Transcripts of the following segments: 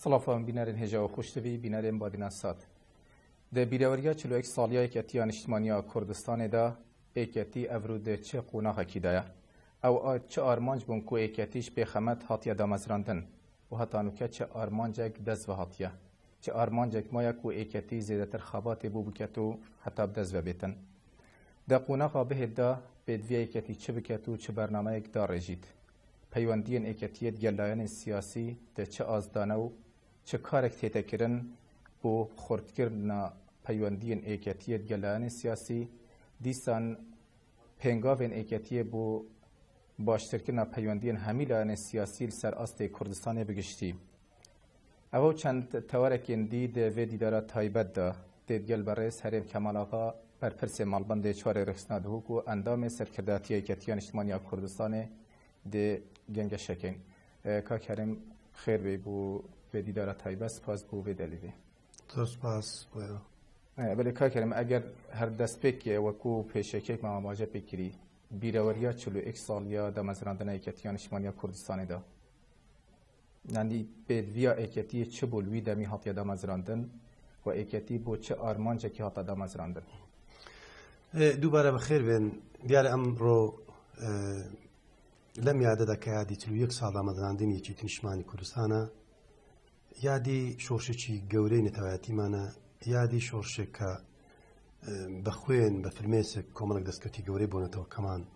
سلافان بینرین هجا و خوشتوی بینرین بادینا سات. ده بیروریا 41 سالیه ایکتی انشتمانیا کردستان دا ایکتی افرود چه قوناغ کیدایا او چه آرمانج بون کو ایکتیش به خمت هاتیا دامزراندن و هاتانوکه چه آرمانجک دز و هاتیا چه آرمانجک مایا کو ایکتی زیادتر خابات بو بکتو حتی دز و بیتن ده قوناغ به دا بدوی ایکتی چه بکتو چه برنامه ایک دار رجید پیوندین ایکتیت گلایان سیاسی ده چه آزدانه و چه کارک تیته کرن بو خردکرنا پیوندین ایکتیت گلایان سیاسی دیسان پنگاوین ایکتیه بو باشترکرنا پیوندین همیلایان سیاسی سر است کردستان بگشتی. او چند توارکین دید و دیدارا تایبت دا دید گل برس هریم کمال آقا بر پرس مالبند چوار رخصنا دهوک و اندام سرکرداتی ایکتیان اجتماعی کردستان ده گنگ شکین. که کریم خیر بی بو و دیدارا تایبت سپاس بو و دلیلی. سپاس باید. ولی که کریم اگر هر دست پیک وکو پیشکیک ما مواجه پیکری بیروریا 41 سالیا دامزراندن ایکتیان اجتماعی کردستان دا. یعنی بدویا ایکتی چه بولوی دمی هاتیا دامزراندن و ایکتی بو چه آرمانجه که هاتا دامزراندن. دوباره بخیر بین دیار امرو لم یاده که یادی 41 سال دامزراندن ایکتی اجتماعی کردستان یادی شورشی گوری نتوایتی مانه یادی شورش که بخوین به فرمیس کاملا دستکتی گوری بونه تو کمان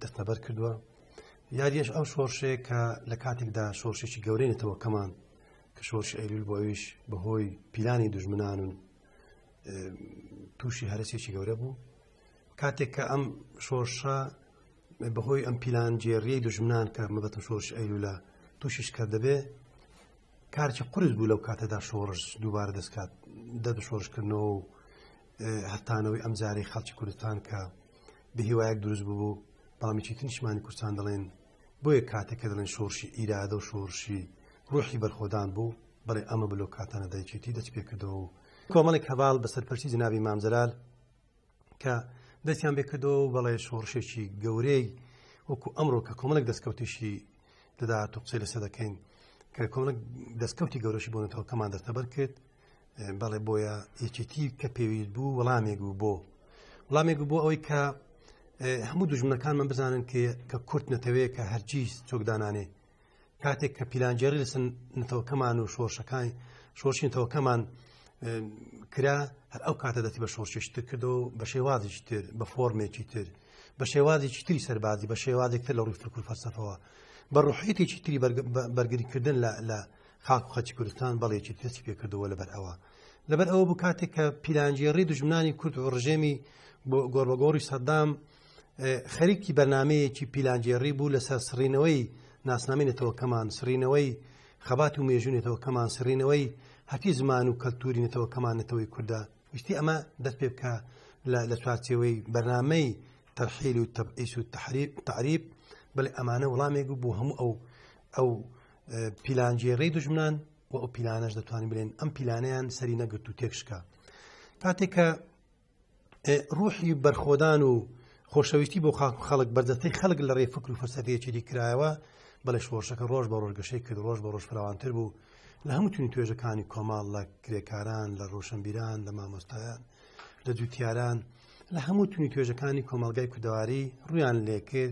دست نبر کردوا یادیش او شورشه که لکاتک دا شورشی گوری نتو کمان که شورش ایلول بایش بهوی پیلانی دشمنانون توشی هرسی چی گوری بو کاتک که ام شورشا بهوی ام پیلان جیری دشمنان که مبتم شورش ایلولا توشیش کرده به کارچه قرض بولو کاته دا شورش دوباره دست کات داد شورش کنو حتی نوی امزاری خالچ کردستان که به هوایک دروز ببو بامی چیتن شمانی کردستان دلین بوی کاته که دلین شورشی ایراده و شورشی روحی برخودان بو برای اما بلو کاتانه دای چیتی دست بیکدو کاملا کهوال بسر پرسی جنابی امام جلال که دستیان بیکدو برای شورشی چی گوری وکو امرو که کاملا دست کوتیشی لدا تقصیل صدقین که کاملا دست کوتی گورشی بونه تو کمان در تبر کرد بله بویا یکیتی که پیوید بو ولامیگو بو اوی که همو دشمنکان من بزنن که کرد نتوی که هر چیز چوک دانانه کاتی که پیلانجری لسن نتو کمان و شورشی نتو کمان کرا هر او کاته دتی به شورشش تر کدو به شوازی چتر به فرم چتر به شوازی چتری سربازی به شوازی کتر لوری فکر فلسفه بر روحیتی چتری برگری کردن لا خاک خاچ کردستان بالا چی تست پیک کرد ولی لبر او بکاتی که پیلانجیری دشمنانی کرد و رژیمی گوربگوری صدام خریکی برنامه چی پیلانجیری بو لسر سرینوی ناسنامین تو کمان سرینوی خبات و میجون تو کمان سرینوی هتی زمان و کلتوری تو کمان توی کرده وشتی اما دست پیک که لسوارتیوی برنامه ترحیل و تبعیض و تعریب بل امانه ولامی بو هم او پیلانجیری دشمنان و او پیلانش دتوانی بلین ام پیلانیان سری نگرت و تکشکا کاتی که روحی برخودان و خوشویستی با خلق برزتی خلق لری فکر و فلسفه چی کرایوا بله شورشک روز با روز گشی که روز با روز فراوانتر بو لهم تونی توجه کانی کمال لکریکاران لروشنبیران لمامستایان لجوتیاران لهم تونی توجه کانی کمالگای کدواری رویان لیکر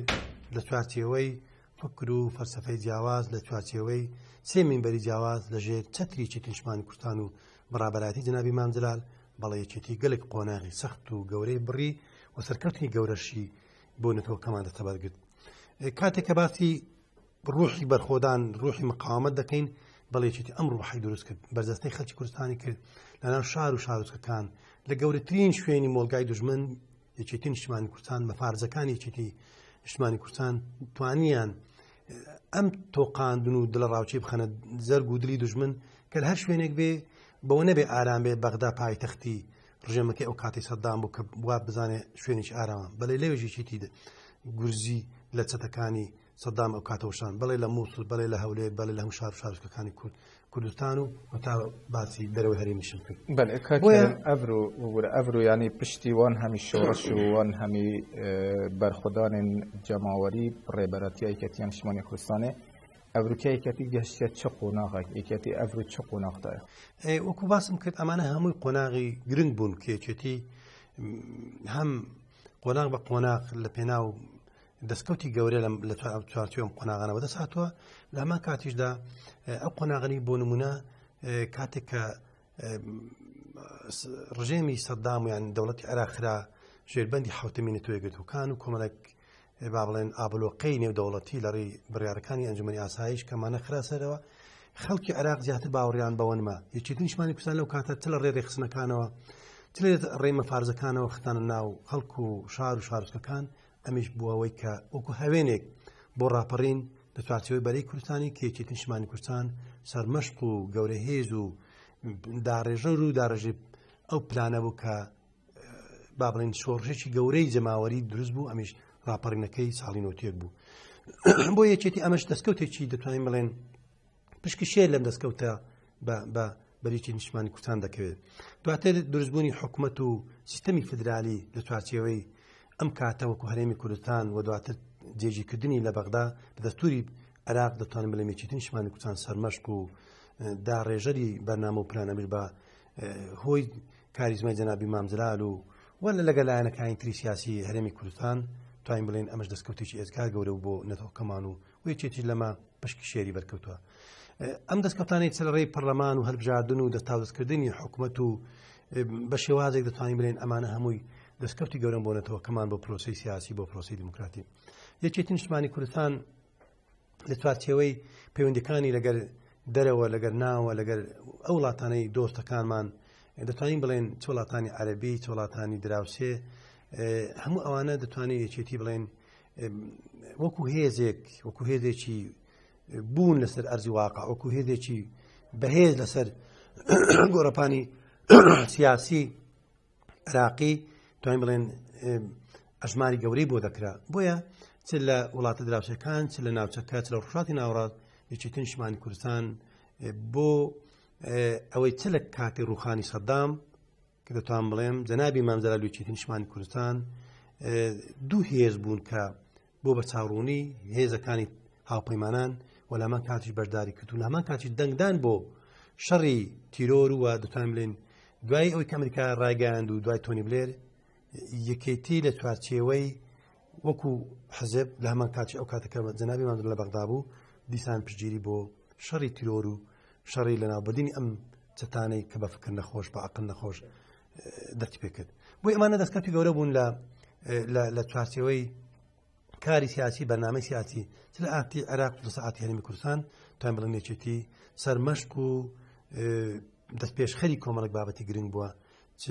لسوارتیوی فکر و فلسفه جواز لچوارچێوەی سێ منبەری جیاواز لەژێر چەتری چێتنشمانی کوردستان و بەڕابەراتی جەنابی امام جەلال بەڵێیەکێتی گەلێک قۆناغی سەخت و گەورەی بڕی و سەرکەوتنی گەورەشی بۆ نەتەوەکەمان دەتەبەرگرت کاتێک کە باسی ڕوحی بەرخۆدان ڕوحی مقاومەت دەکەین بەڵێیەکێتی ئەم ڕوحی دروست کرد بەرزەستەی خەڵکی کوردستانی کرد لەناو شار و شارۆچکەکان لە گەورەترین شوێنی مۆڵگای دوژمن یەکێتی نیشتیمانی کوردستان مەفارزەکانی یەکێتی نیشتیمانی کوردستان توانیان ام توقاندن و دل راوچی بخنه زرگ و دلی دشمن که هر شوینک به با نبی آرام به بغداد پای تختی رژیم که اوقاتی صدام بو که واب بزنه شوینش آرام بله لیوجی چیتی گرزی لطتکانی صدام اوقات وشان بله لموصل بله لهوله بله لهم شارش کانی کردستانو و تا باسی دروی هری میشن بله کاترم افرو یعنی پشتیوان همی شورش وان همی برخودان جماوری ریبراتی ایکتیان شمانی کردستانه ئەڤروکە یەکەتی گەشتە چ قۆناغێک یەکەتی ئەڤرو چ قۆناغدایە وەکو باسم کرد ئەمانە هەمووی قۆناغی گرنگ بوون کێچێتی هەم قۆناغ بە قۆناغ لە پێناو دەستکەوتی گەورە لە چوارچێوەم قۆناغانەوە دەساتوە لە هەمان کاتیشدا ئەو قۆناغنی بۆ نمونە کاتێک کە ڕژێمی سەددام یان دەوڵەتی عێراقرا ژێربەندی حوتەمی نەتۆیەگرتوەکان و کۆمەڵێک با بڵێن ئابلۆقەی نێودەوڵەتی لەڕێی بڕیارەکانی ئەنجومەنی ئاسایش کەمانە خراسەرەوە خەڵکی عێراق زیاتر باوەڕیان بەوە نما یەکێتی نیشتمانی کوردستان لەو کاتە چ لە ڕێ خستنەکانەوە چ لە ڕێ مەفارزەکانەوە خستانە ناو خەڵک و شار و شارستەکان ئەمیش بووەوەی کە وەکو هەوێنێک بۆ ڕاپەڕین لە چوارچێوەی بەرەی کوردستانی کە یەکێتی نیشتمانی کوردستان سەرمەشق و گەورە هێز و داڕێژە و داڕێژی ئەو پلانە بوو کە با بڵێن شۆڕشێکی گەورەی جەماوەری دروست بوو ئەمیش ڕاپەڕینەکەی ساڵی نۆتێک بوو بۆ یەکێتی ئەمەش دەستکەوتێکی دەتوانین بڵێن پشکی شێر لەم دەستکەوتە بە بەریکی نیشتمانی کوردستان دەکەوێت دواتر دروستبوونی حکوومەت و سیستەمی فدرالی لە چوارچێوەی ئەم کاتە وەکو هەرێمی کوردستان و دواتر جێژیکردنی لە بەغدا بە دەستوری عێراق دەتوانین بڵێن یەکێتی نیشتمانی کوردستان سەرمەشق و داڕێژەری بەرنامە و پلانەمیر بە هۆی کاریزمای جەنابی مامزلال و وەلا لەگەلایەنەکانی تری سیاسی هەرێمی کوردستان توانین بڵێن ئەمەش دەستکەوتێکی ئێزگار گەورە بۆ نەتەوەکەمان و یەکێتی لەمە پشکی شێری بەرکەوتووە ئەم دەستکەوتانەی چ لە ڕێی پەرلەمان و هەڵبژاردن و دەستاوەزکردنی حکوومەت و بە شێوازێک دەتوانین بڵێن ئەمانە هەمووی دەستکەوتی گەورەم بۆ نەتەوەکەمان بۆ پرۆسەی سیاسی بۆ پرۆسەی دیموکراتی یەکێتی نیشتمانی کوردستان لە چوارچێوەی پەیوەندیەکانی لەگەر دەرەوە لەگەر ناوە لەگەر ئەو وڵاتانەی دۆستەکانمان دەتوانین بڵێن چ وڵاتانی عەرەبی چ وڵاتانی دراوسێ هەموو ئەوانە دەتوانێت یەکێتی بڵێن وەکو هێزێکی بوون لەسەر ئەرزی واقع وەکو هێزێکی بەهێز لەسەر گۆڕەپانی سیاسی عێراقی توانین بڵێن ئەژماری گەورەی بۆ دەکرا بۆیە چ لە وڵاتە دراوسەکان چ لە ناوچەکە چ لە ڕۆژهەڵاتی ناوەڕاست یەکێتی نیشتمانی کوردستان بۆ ئەوەی چ لە کاتی ڕووخانی سەددام کە دەتوان بڵێم جەنابی مامزەلال یەکێتی نیشتمانی کوردستان دوو هێز بوون کە بۆ بەرچاوڕوونی هێزەکانی هاوپەیمانان و لە هەمان کاتیش بەشداری کردو لە هەمان کاتیش دەنگدان بۆ شەڕی تیرۆر و دەتوان بڵێن دوای ئەوەی کە ئەمریکا ڕایگەیاند و دوای تۆنی بلێر یەکێتی لە چوارچێوەی وەکو حزب لە هەمان کاتی ئەو کاتەکە جەنابی مامزەلال لە بەغدا بوو دیسان پشتگیری بۆ شەڕی تیرۆر و شەڕی لەناوبردنی ئەم چەتانەی کە بە فکر نەخۆش بە عەقڵ نەخۆش دەستی پێ کرد بۆی ئەمانە دەستکەوتی گەورە بوون لە چوارچێوەی کاری سیاسی بەرنامەی سیاسی لە ئاتی عێراق لە سەعاتی هەرێمی کوردستان توانین بڵێن یەکێتی سەرمەشق و دەستپێشخەری کۆمەڵێک بابەتی گرنگ بووە چ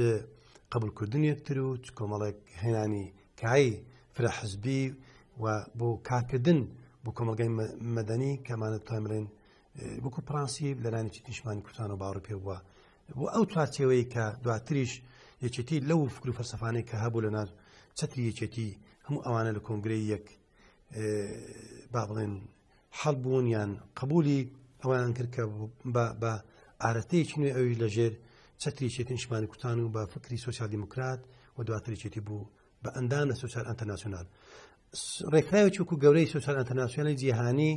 قبولکردنیەکتر و چ کۆمەڵێک هێنانی کایی فرەحزبی و بۆ کارکردن بۆ کۆمەلگای مەدەنی کەمانە توانین بڵێن وەکو پرەنسیب لەلایەنێکی نیشتمانی کوردستان و باوەڕ پێ بووە بۆ ئەو چوارچێوەیە کە دواتریش یەکێتی لەو فکر و فەلسەفانەی کە هەبوو لە ناو چەتری یەکێتی هەموو ئەوانە لە کۆنگرەی یەک با بڵێن حەڵ بوون یان قبولی ئەوان کرد کە بە ئارەتەیەکی نوێ ئەویش لەژێر چەتری یەکێتی نیشتمانی کوردستان و بە فکری سۆسیال دیموکرات و دواتر یەکێتی بوو بە ئەندامە سۆسیال ئینتەرناسیۆنال ڕێکخراوێکی وەکو گەورەی سۆسیال ئینتەرناسیۆنالی جیهانی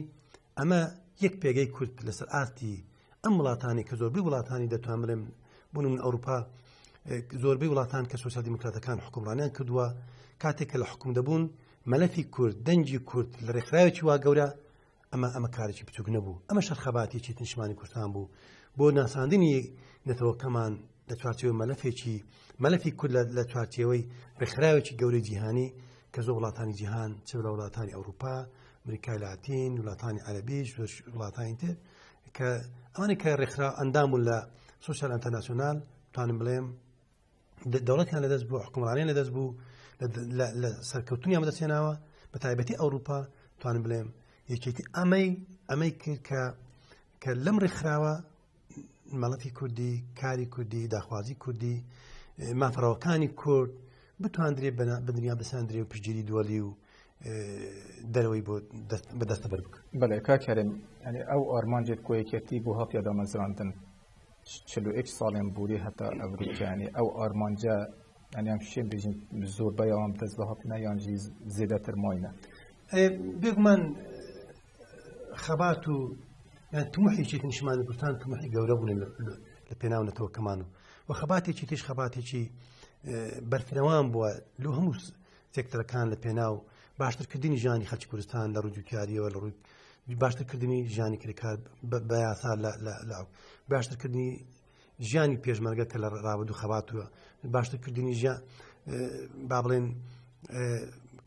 ئەمە یەک پێگەی کورد لەسەر ئاستی ئەم وڵاتانی کە زۆربەی وڵاتانی دەتوان بڵێم بوون من ئەوروپا زۆربەی وڵاتان کە سۆسیال دیموکراتەکان حکومڕانیان کردووە کاتێک کە لە حکوم دەبوون مەلەفی کورد دەنجی کورد لە ڕێکخراوێکی وا گەورە ئەمە کارێکی بچووک نەبوو ئەمە شەرخەباتی یەکێتی نیشتمانی کوردستان بوو بۆ ناساندنی نەتەوەکەمان لە چوارچێوەی مەلەفی کورد لە چوارچێوەی ڕێکخراوێکی گەورەی جیهانی کە زۆر وڵاتانی جیهان چ لە وڵاتانی ئەوروپا ئەمریکای لاتین وڵاتانی عەرەبیش وڵاتانی تر کە ئەوانەی کە ڕێکخرا ئەندام بوون لە سۆسیال ئینتەرناسیۆنال توانم بڵێم دەوڵەتیان لەدەست بوو حکومڕانیان لەدەست بوو لە سەرکەوتنیان بەدەستهێناوە بە تایبەتی ئەوروپا توانم بڵێم یەکێتی ئەمەی کرد کە لەم ڕێکخراوە مەڵەفی کوردی کاری کوردی داخوازی کوردی مافەڕەوەکانی کورد بتواندرێ بە دنیا بساندرێ و پشتگیری دووەلی و دەرەوەی بۆ بەدەستە بەر بکە بەڵێ کاکەرێم ینی ئەو ئارمانجێت کۆ یەکێتی بۆ هەڵیا دامەزراندن 41 ساڵێن بووری هەتا ئەڤروکیانی ئەو ئارمانجە ئەنیام شێن بێژین زۆربەی ئەوان دەست بە هەڵتنە یانجی زێدەتر ماینە بێگومان خەبات و تومحێکی نیشتمانی کوردستان تومحی گەورە بوون لە پێناونەتەوە کەمان و خەباتێکی تیش خەباتێکی بەرفرەوان بووە لە هەموو سێکتەرەکان لە پێناو باشترکردنی ژیانی خەڵکی کوردستان لە ڕووی جوتیاریەوە لە ڕووی باشترکردنی ژیانی کرێکار بە یاسا لە باشترکردنی ژیانی پێشمەرگە کە لە ڕابردوو خەباتوە باشترکردنی با بڵێن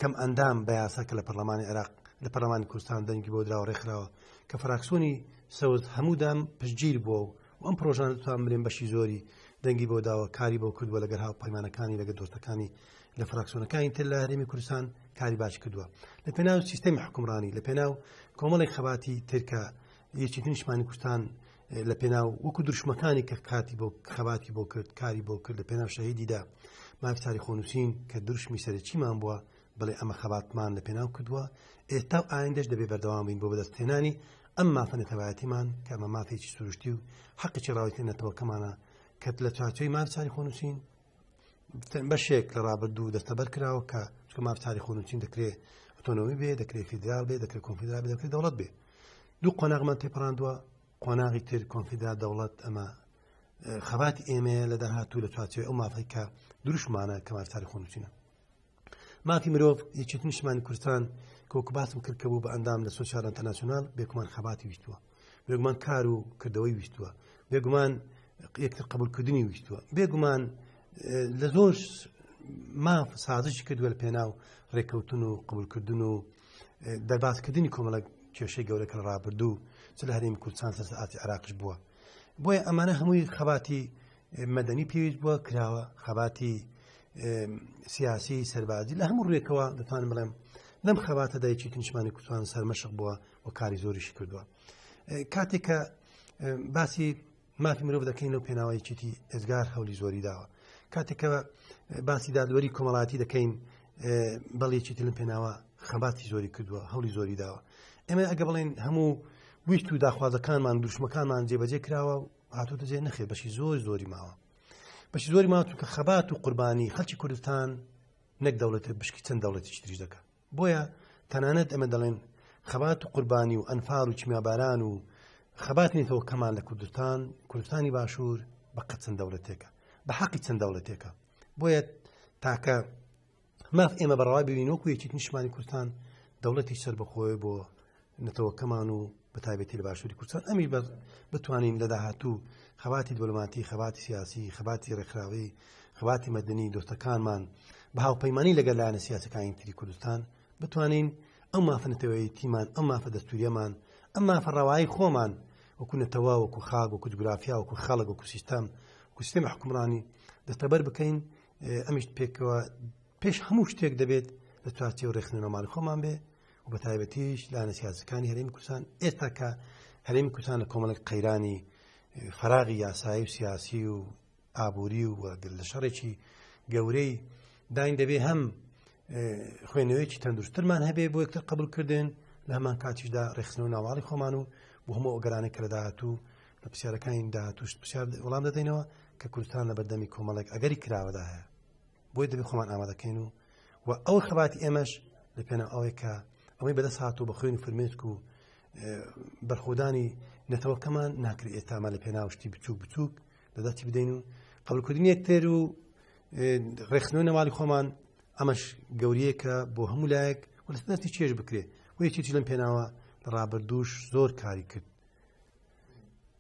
کەم ئەندام بە یاسا کە لە پەرلەمانی عێراق لە پەرلەمانی کوردستان دەنگی بۆ دراوە ڕێکخراوە کە فراکسۆنی سەوز هەموودام پشتگیر بووە و ئەم پرۆژانە توان برێن بەشی زۆری دەنگی بۆ داوە کاری بۆ کردووە لەگەر هاوپەیمانەکانی لەگەر دۆستەکانی لە فراکسۆنەکانی تر لە هەرێمی کوردستان کاری باش کردووە لە پێناو سیستەمی حکومڕانی لە پێناو کۆمەڵی خەباتی ترکە یەکێتی نیشتمانی کوردستان لە پێناو وەکو دروشمەکانی کە کاتی بۆ خەباتی بۆ کرد کاری بۆ کرد لە پێناو شەهیدیدا مافی تاریخ و نووسین کە دروشمی سەرچیمان بووە بڵێ ئەمە خەباتمان لە پێناو کردووە ئێستا و ئایندەش دەبێ بەردەوام بین بۆ بەدەستهێنانی ئەم مافە نەتەوایەتیمان کە ئەمە مافێکی سروشتی و حەقێکی ڕاوێتێنێتەوەکەمانە کە لە چارچۆی مافی تاریخ و نووسین بەشێک لە ڕابردوو دەستەبەر کراوە کە چکە مافی تاریخ و نووسین دەکرێت ئۆتۆنۆمی بێ دەکرێت فیدرال بێ دەکرێت کۆنفیدرال بێ دەکرێت دەوڵەت بێ دوو قۆناغمان تێپەڕاندووە قۆناغی تر کۆنفیدرال دەوڵەت ئەمە خەباتی ئێمە لە داهاتوو لە چارچۆی ئەو مافەی کە دروشمانە کە مافی تاریخ و نووسینە مافی مرۆڤ یەکێتی نیشتمانی کوردستان کۆکو باسم کرد کە بوو بە ئەندام لە سۆسیال ئینتەرناسیۆنال بێگومان خەباتی ویستووە بێگومان کار و کردەوەی ویستووە بێگومان یەکتر قبولکردنی ویستووە بێگومان لە زۆر ماف سازشی کردووە لە پێناو ڕێککەوتن و قبولکردن و دەرباسکردنی کۆمەڵک کێشەی گەورەکە لە ڕابردوو چ لە هەرێمی کوردستان سەرسەعاتی عێراقش بووە بۆیە ئەمانە هەمووی خەباتی مەدەنی پێویست بووە کراوە خەباتی سیاسی سەربازی لە هەموو ڕێکەوە دەتوانم بڵێم لەم خەباتەدا یەکێتی نیشتمانی کوردستان سەرمەشق بووە و کاری زۆریشی کردووە کاتێک کە باسی مافی مرۆڤ دەکەین و پێناوەیەکێتی ئێزگار هەولی زۆری داوە کاتێک کە باسی دادوەری کۆمەڵاتی دەکەین بەڵێکی لەم پێناوە خەباتی زۆری کردووە هەولی زۆری داوە ئێمە ئەگە بڵێن هەموو ویست و داخوازەکانمان دوشمەکانمان جێبەجێ کراوە و هاتوتە جێ نەخێ بەشی زۆری ماوە بەشی زۆری ماوە کە خەبات و قوربانی خەڵکی کوردستان نەک دەوڵەتە بشکی چەند دەوڵەتی تریش دەکات بۆیە تەنانەت ئەمە دەڵێن خەبات و قوربانی و ئەنفار و چمیاباران و خەبات نێتەوە کەمان لە کوردستانی باشوور بە قەت چەند دەوڵەتێکە بە حەقی چەند دەوڵەتێکە بۆیە تاکە ماف ئێمە بەڕەوای ببین وەکو یەکێتی نیشتمانی کوردستان دەوڵەتی سەر بەخۆی بۆ نەتەوەکەمان و بە تایبەتی لە باشووری کوردستان ئەمی بتوانین لە داهاتوو خەباتی دەوڵەماتی خەباتی سیاسی خەباتی ڕێکخراوی خەباتی مەدەنی دۆستەکانمان بە هاوپەیمانی لەگەڵ لایەنە سیاسەکانی تری کوردستان بتوانین ئەم مافە نەتەوەیەتیمان ئەم مافە دەستوریەمان ئەم مافە ڕەوایی خۆمان وەکو نەتەوە وەکو خاک وەکو جوگرافیا وەکو خەڵک وەکو سیستەم وەکو سیستەمی حکومڕانی دەستەبەر بکەین ئەمیش پێکەوە پێش هەموو شتێک دەبێت لە چارچێ و ڕێخنەوەی ماڵی خۆمان بێ و بە تایبەتیش لایەنە سیاسەکانی هەرێمی کوردستان ئێستا کە هەرێمی کوردستان لە کۆمەڵێک قەیرانی فەراغی یاسایی و سیاسی و ئابووری و لە شەڕێکی گەورەی داین دەبێ هەم خوێنەوەیەکی تەندروسترمان هەبێ بۆ یەکتر قبولکردن لە هەمان کاتیشدا ڕێخستنەوەی ناوڵی خۆمان و بۆ هەموو ئۆگەرانێک کە لە داهاتوو لە پرسیارەکانی داهاتووش پرسیار وەڵام دەدەینەوە کە کوردستان لە بەردەمی کۆمەڵێک ئەگەری کراوەدا هەیە بۆی دەبێ خۆمان ئامادەکەین و ئەو خەباتی ئێمەش لە پێناو ئەوەی کە ئەوەی بەدەست هاتوو بە خوێن و فرمێسک و بەرخۆدانی نەتەوەکەمان ناکرێت ئێستامان لە پێناو شتی بچووک لەداتی بدەین و قبولکردنی یەکتر و ڕێخستنەوەی نەواڵی خۆمان ئەمەش گەوریەکە بۆ هەموو لایەک و لە دەستی چێژ بکرێت و یەکێکی لەم پێناوە لە ڕابردووش زۆر کاری کرد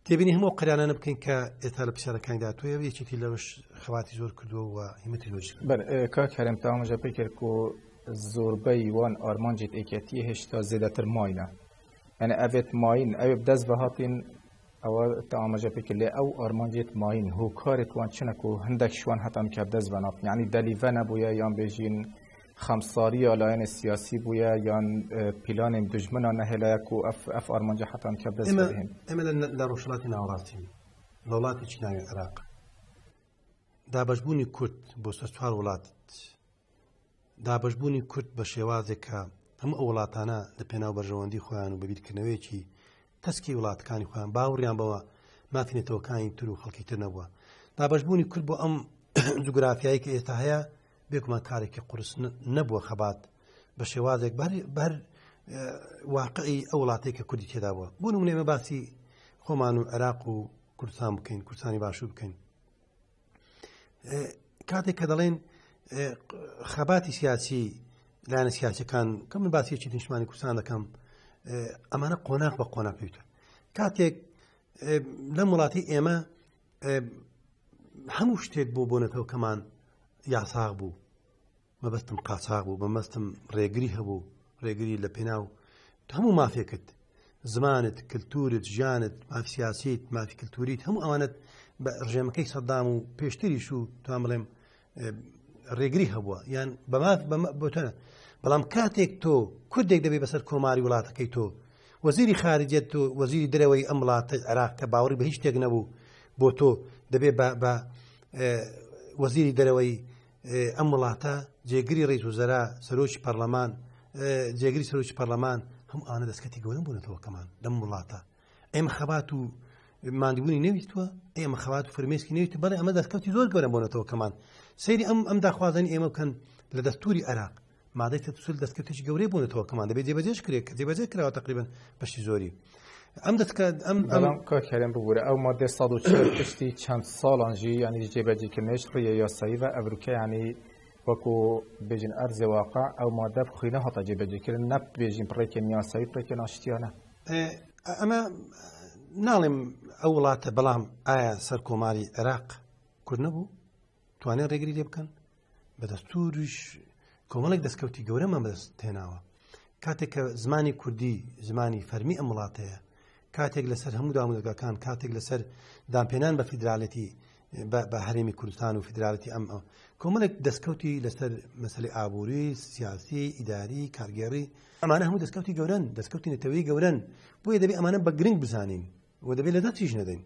تێبینی هەموو قەرانانە بکەین کە ئێستا لە پرسیارەکانی داهاتووە یەکێکی لەوەش خەواتی زۆر کردووە و هیمەتی زۆرش کاک هەرێم تامەژە پێ کرد و زۆربەی وان ئارمانجێت ئێکەتی هێشتا زێدەتر ماینە یعنی ئەوێت ماین ئەوێ بدەست بە هاتین ئەوە تامەژە پێ کرد لێ ئەو ئارمانجێت ماین هۆکارێت وان چنەک و هەندێک شوان هەتام کە بدەست بە ناف یعنی دەلیڤە نەبووە یان بێژین خەمساریە لایەنە سیاسی بووە یان پیلانێم دژمنە نەهێلایەک و ئەف ئارمانجە هەتام کە بدەست بهێن ئێمە لە ڕۆژهەڵاتی ناوەڕاستی لە وڵاتێکی ناوی عێراق دابەشبوونی کورد بۆ سەر چوار وڵات دابەشبوونی کورد بە شێوازێک کە هەموو ئەو وڵاتانە لە پێناو بەرژەوەندی خۆیان و بەبیرکردنەوەیەکی تەسکی وڵاتەکانی خۆیان باوەڕیان بەوە مافینێتەوەکانی تر و خەڵکی تر نەبووە دابەشبوونی کورد بۆ ئەم جوگرافیایی کە ئێستا هەیە بێگومان کارێکی قورس نەبووە خەبات بە شێوازێک بەر واقعی ئەو وڵاتەی کە کوردی تێدا بووە بۆ نمونە ئێمە باسی خۆمان و عێراق و کوردستان بکەین کوردستانی باشوور بکەین کاتێک کە دەڵێن خەباتی سیاسی لایەنە سیاسیەکان کە من باسیەکی نیشتمانی کوردستان دەکەم ئەمانە قۆناق بە قۆناق پێوتە کاتێک لەم وڵاتی ئێمە هەموو شتێک بۆ بۆنەتەوە کەمان یاساغ بوو مەبەستم قاچاغ بوو بەمەستم ڕێگری هەبوو ڕێگری لە پێناو هەموو مافێکت زمانت کللتورت ژیانت مافی سیاسیت مافی کللتوریت هەموو ئەوانت بە ڕژێمەکەی سەدام و پێشتریش و توان بڵێم ڕێگری هەبووە یان بۆتەنە بەڵام کاتێک تۆ کوردێک دەبێ بەسەر کۆماری وڵاتەکەی تۆ وەزیری خارجێت تۆ وەزیری دەرەوەی ئەم وڵاتە عێراق کە باوەڕی بە هیچ شتێک نەبوو بۆ تۆ دەبێ بە وەزیری دەرەوەی ئەم وڵاتە جێگری ڕێز وزەرا سەرۆکی پەرلەمان جێگری سەرۆکی پەرلەمان هەم ئانە دەستکەتی گەورە بوونەتەوە کەمان لەم وڵاتە ئێمە خەبات و ماندبوونی نەویستووە ئێمە خەبات و فرمێسکی نەویست بەڵێ ئەمە دەستکەوتی زۆر گەورە بوونەتەوە کەمان سەیری ئەم داخوازانی ئێمە بکەن لە دەستوری عێراق مادەی تەسوول دەستکەوتێکی گەورەی بوونەتەوە کەمان دەبێت جێبەجێش کرێت کە جێبەجێ کراوە تقریبن بەشی زۆری ئەم دەستکات ئەم کارکارێن ببوورە ئەو مادە 140 پشتی چەند ساڵانژی ینی جێبەجێکردنیش ڕێیە یاسایی و ئەڤروکە ینی وەکو بێژین ئەرزێ واقع ئەو مادە بخوینە هەتا جێبەجێکردن نە بێژین پڕێکێن یاسایی پڕێکێن ئاشتیانە ئەمە ناڵێم ئەو وڵاتە بەڵام ئایا سەر کۆماری عێراق کورد نەبوو توانێت ڕێگری لێ بکەن بە دەستوریش کۆمەڵێک دەستکەوتی گەورەمان بەدەست تێناوە کاتێک کە زمانی کوردی زمانی فەرمی ئەم وڵاتەیە کاتێک لەسەر هەموو دامودەگاکان کاتێک لەسەر دامپێنان بە فیدراڵەتی بە هەرێمی کوردستان و فیدراڵەتی ئەم کۆمەڵێک دەستکەوتی لەسەر مەسەلەی ئابووری سیاسی ئیداری کارگێڕی ئەمانە هەموو دەستکەوتی گەورەن دەستکەوتی نەتەوەی گەورەن بۆیە دەبێت ئەمانە بە گرنگ بزانین و دەبێت لە دەستیش نەدەین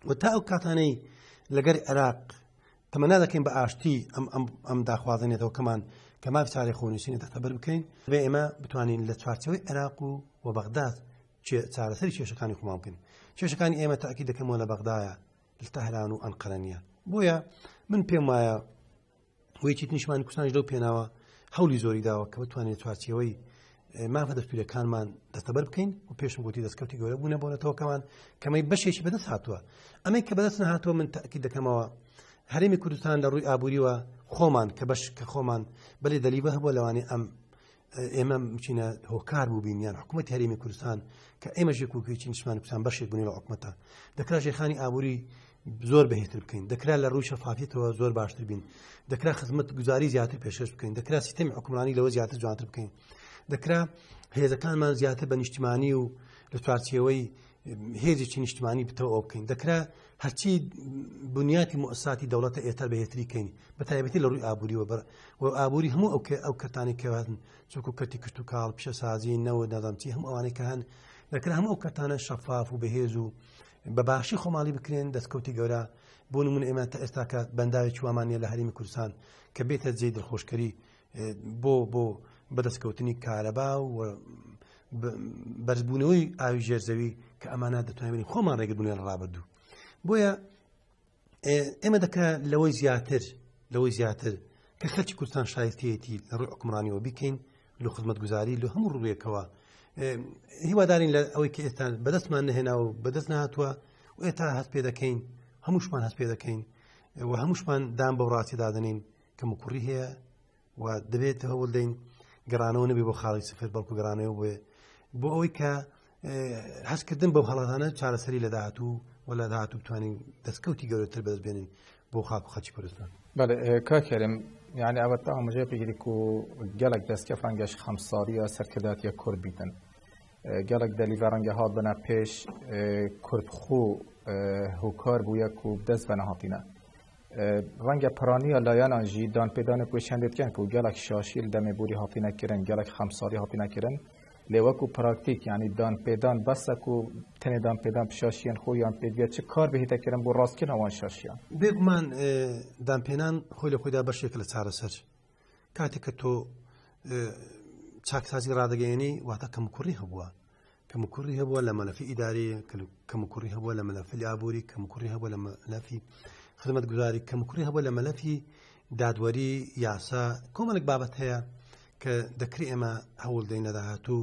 و تا ئەو کاتانەی لەگەر عێراق تەمەنا دەکەین بە ئاشتی ئەم داخوازنێتەوە کەمان کە مافی ساڵی خۆنووسینی دەستەبەر بکەین بێ ئێمە بتوانین لە چوارچەوەی عێراق و بەغداد چارەسەری کێشەکانی خۆمان بکەین کێشەکانی ئێمە تاکید دەکەمەوە لە بەغدایە لە تەهران و ئەنقەرە نیە بۆیە من پێم وایە وەیەکی نیشتمانی کوردستانیش لەو پێناوە هەولی زۆری داوە کە بتوانین چوارچەوەی مافە دەستوریەکانمان دەستەبەر بکەین و پێشم گوتی دەستکەوتی گەورە بوونە بۆنەتەوەکەمان کەمەی بەشێکی بەدەست هاتووە ئەمەی کە بەدەست نەهاتووە من تاکید دەکەمەوە هەرێمی کوردستان لە ڕووی ئابووریوە خۆمان کە بەش کە خۆمان بەلێ دەلیبە هەبووە لەوانەیە ئێمە بچینە هۆکار بووبین یان حکوومەتی هەرێمی کوردستان کە ئێمە ژێکوکێکی نیشتمانی کوردستان بەشێک بوونی لە حکوومەتە دەکرا ژێرخانی ئابووری زۆر بەهێزتر بکەین دەکرا لە ڕووی شەفافیەتەوە زۆر باشتر بین دەکرا خزمەت گوزاری زیاتر پێشکەش بکەین دەکرا سیستەمی حکومڕانی لەوە زیاتر جوانتر بکەین دەکرا هێزەکانمان زیاتر بە نیشتیمانی و لە چوارچێوەی هێزێکی نیشتیمانی بتەوە ئەو بکەین دەکرا هەرچی بنیاتی مؤسساتی دەوڵەتە ئێتر بەهێزتری کەین بە تایبەتی لە ڕووی ئابووریەوە و ئابووری هەموو ئەو کەتانی کەواتن چۆک و کەتی کشت و کاڵ پیشەسازی نەوە نەزانچی هەموو ئەوانەی کە هەن دەکرا هەموو ئەو کەتانە شەفاف و بەهێز و بە باشی خۆماڵی بکرێن دەستکەوتی گەورە بۆ نمونە ئێمە تا ئێستا کە بەنداوێکی وامانە لە هەرێمی کوردستان کە بێتە جێی دڵخۆشکەری بۆ بەدەستکەوتنی کارەبا و بەرزبوونەوەی ئاوی ژێرزەوی کە ئەمانە دەتوانین خۆمان ڕێگربوونی لە ڕابردوو بۆیە ئێمە دەکرا لەوەی زیاتر کە خەڵکی کوردستان شایستەیەتی لە ڕووی حکومڕانیەوە بیکەین لە خزمەتگوزاری لە هەموو ڕوویەکەوە هیوادارین لە ئەوەی کە ئێستا بەدەستمان نەهێنا و بەدەست نهاتووە و ئێتا هەست پێ دەکەین هەمووشمان هەست پێ دەکەین و هەمووشمان دام بەو ڕاستی دادەنین کە مکوڕی هەیە و دەبێت هەوڵ دەین گەڕانەوە نەبێ بۆ خاڵی سفر بەڵکو گەڕانەوە بێ بۆ ئەوەی کە هەستکردن بەو هەڵاتانە چارەسەری لە داهاتوو و لە داهاتوو بتوانین دەستکەوتی گەورەتر بەدەست بێنین بۆ خاڵ و خەڵکی کوردستان بەڵێ کاکەرم یعنی ئەوەتا ئاماژەیە پێگیری و گەلێک دەستکە فەنگەش خەمساریە سەرکرداتیە کورد بیتن گەلێک دەلیڤە ڕەنگە هات بنە پێش کوردخۆ هۆکار بوویە و دەست بە نەهاتینە ڕەنگە پرانیە لایەنانژی دانپێدانە کوێشەندێتکەن و گەلێک شاشیل دەمێبووری هاتینەکردن گەلێک خەمساری هاتینەکردن لێوەکو پراکتیک ینی دانپێدان بەسەک و تەنێ دانپێدان شاشیان خۆیان پێدوێت چه کار بهێتەکردن بۆ ڕاستکردنەوەی شاشیان بێگومان دانپێنان خۆی لە خۆیدا بەشێک لە چارەسەر کاتێک کە تۆ چاکسازی ڕادەگەیەنی واتە کەمکوڕی هەبووە کەمکوڕی هەبووە لە مەلەفی ئیداری کەمکوڕی هەبووە لە مەلەفی ئابووری کەمکوڕی هەبووە لە مەلەفی خزمەتگوزاری کەمکوڕی هەبووە لە مەلەفی دادوەری یاسا کۆمەڵێک بابەت هەیە کە دەکری ئێمە هەوڵ دەینە داهاتوو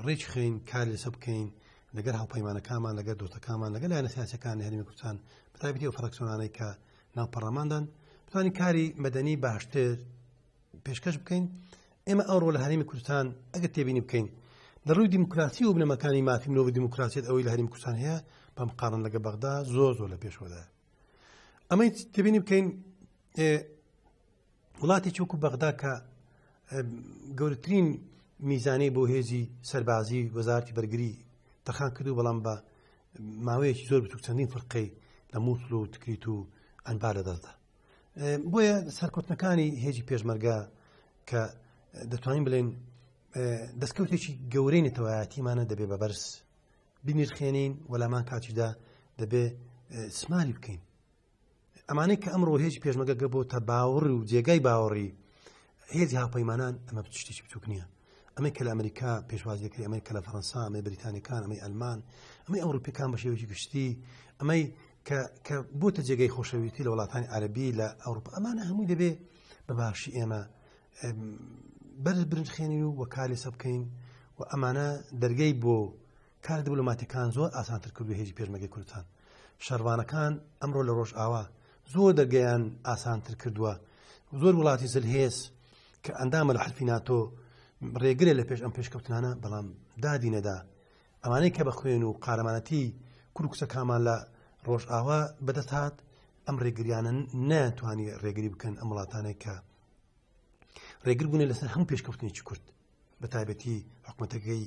ڕێک خین کار لەسە بکەین لەگەر هاوپەیمانەکانمان لەگەر دۆستەکانمان لەگەر لایەنە سیاسەکانی هەرێمی کوردستان بەتایبەتی ئەو فڕەکسیۆنانەی کە ناو پەرلەماندان بتوانین کاری مەدەنی باشتر پێشکەش بکەین. ئێمە ئەوڕۆ لە هەرێمی کوردستان ئەگەر تێبینی بکەین لە ڕووی دیموکراسی و بنەمەکانی مافی مرۆڤ دیموکراسیەت ئەوەی لە هەرێمی کوردستان هەیە بە مقارن لەگە بەغدا زۆر زۆر لە پێشوەدا. ئەمەی تێبینی بکەین وڵاتێکی وەکو بەغدا کە گەورەترین میزانەی بۆ هێزی سەربازی وەزارەتی بەرگری تەرخان کردو بەڵام بە ماوەیەکی زۆر بتوک چەندین فڕقەی لە مووسڵ و تکریت و ئەنبار لەدەستدا. بۆیە سەرکەوتنەکانی هێزی پێشمەرگە کە دەتوانین بڵێن دەستکەوتێکی گەورەی نەتەوایەتیمانە دەبێ بە بەرز بینیرخێنین وەلامان کاتیدا دەبێ سماری بکەین. ئەمانەی کە ئەمڕۆ هێزی پێشمەرگە گەبۆتە باوەڕ و جێگای باوەڕی هێزی هاوپەیمانان ئەمە شتێکی بچووک نییە. ئەمەی کە لە ئەمریکا پێشوازیەکەی ئەمەی کە لە فەڕەنسا ئەمەی بریتانیەکان ئەمەی ئەلمان ئەمەی ئەوروپیەکان بە شێوەیەکی گشتی ئەمەی کە بۆتە جێگەی خۆشەویستی لە وڵاتانی عەرەبی لە ئەوروپا ئەمانە هەمووی دەبێ بەباشی ئێمە بەرز برنجخێنین و وەکاری لەسە بکەین و ئەمانە دەرگەی بۆ کار دیپلۆماتیەکان زۆر ئاسانتر کردو هێزی پێشمەرگەی کوردستان. شەڕوانەکان ئەمڕۆ لە ڕۆژئاوا زۆر دەرگەیان ئاسانتر کردووە. زۆر وڵاتی زلهێز کە ئەندامە لە حەلفی ناتۆ ڕێگرە لە پێش ئەم پێشکەوتنانە بەڵام دادی نەدا. ئەمانەی کە بەخوێن و قارەمانەتی کورد و کچەکانمان لە ڕۆژئاوا بەدەست هات ئەم ڕێگریانە ناتوانانی ڕێگری بکەن ئەم وڵاتانەی کە ڕێگر بوونێ لەسەر هەموو پێشکەوتنێکی کورد بە تایبەتی حکوومەتەکەی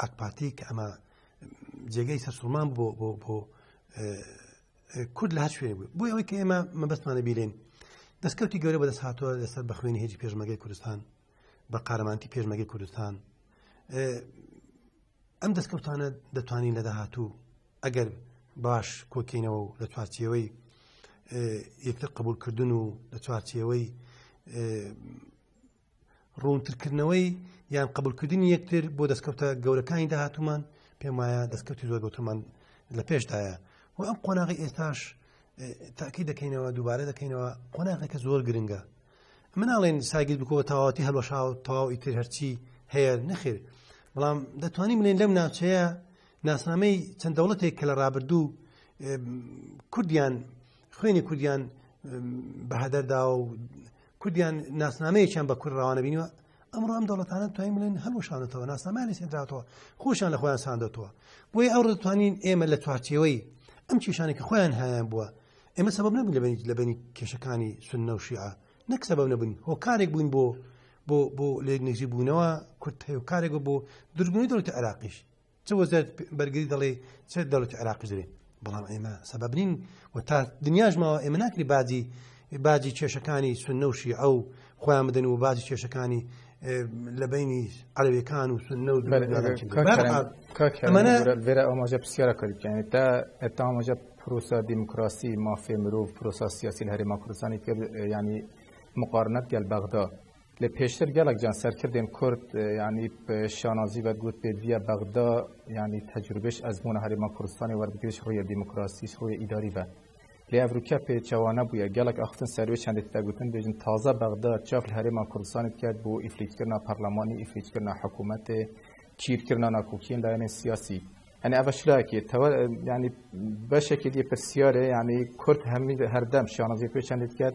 ئاکپارتی کە ئەمە جێگەی سەرسوڵمان بۆ کورد لە هەر شوێنێ بوو. بۆی ئەوەی کە ئێمە مەبەستمانە بیرێن دەستکەوتی گەورە بەدەست هاتووە لەسەر بەخوێنی هێزی پێشمەرگەی کوردستان بە قارەمانتی پێشمەرگەی کوردستان. ئەم دەستکەوتانە دەتوانین لە داهاتوو ئەگەر باش کۆکەینەوە و لە چوارچێوەی یەکتر قبولکردن و لە چوارچێوەی ڕوونترکردنەوەی یان قبولکردنی یەکتر بۆ دەستکەوتە گەورەکانی داهاتوومان پێم وایە دەستکەوتی زۆر گەورەمان لە پێشدایە و ئەم قۆناغی ئێستاش تاکی دەکەینەوە دووبارە دەکەینەوە قۆناغێکە زۆر گرنگە. مناڵێن ساگیر بکەوە تەواوەتی هەڵوەشا و تەواو ئیتر هەرچی هەیە نەخێر بەڵام دەتوانین بڵێن لەم ناوچەیە ناسنامەی چەند دەوڵەتێک کە لە ڕابردوو کوردیان خوێنی کوردیان بەهەدەردا و کوردیان ناسنامەیەکیان بە کورد ڕەوانە بینیوە ئەمڕۆ ئەم دەوڵەتانە توانین بڵێن هەڵوەشانێتەوە ناسنامەیان سێنراوەتەوە خۆشیان لە خۆیان ساندەتەوە. بۆیە ئەو دەتوانین ئێمە لە چوارچێوەی ئەم کێشانێک کە خۆیان هەیەیان بووە ئێمە سەبەب نەبووین لە بینی کێشەکانی سوننە و شیعە نەک سەبەب نەبووین هۆکارێک بووین بۆ لێک نزیک بوونەوە کورد هۆکارێک بۆ دروستبوونی دەوڵەتی عێراقیش چ وەزارەت بەرگری دەڵێ چ دەوڵەتی عێراقیش دەڵێ بەڵام ئێمە سەبەب نین و تا دنیاش ماوە ئێمە ناکری باجی کێشەکانی سوننە و شیعە و خۆیان بدەن و باجی کێشەکانی لە بینی عەرەبیەکان و سوننە و ئەمانە vêra amaja pisyara kirî yani ta amaja prosa demokrasî mafê mirov prosa siyasî li Herêma Kurdistanê kir yani muqarenet gel Bexda li pêştir gelek can serkirdên Kurd yani şanazî ve got pêdiya Bexda yani tecrübeş ezmûna Herêma Kurdistanê werbigiriş rûyê demokrasî rûyê îdarî ve li Evrûka pêçewana bûye gelek axtin servê çendê te gotin bêjin taza Bexda çav li Herêma Kurdistanê diket bû îflîtkirina parlemanî îflîtkirina hikûmetê çîrkirina nakokiyên layenên siyasî yani ev şilayekê yani beşekê diye pirsiyarê yani Kurd hemî herdem şanazî pê çendê diket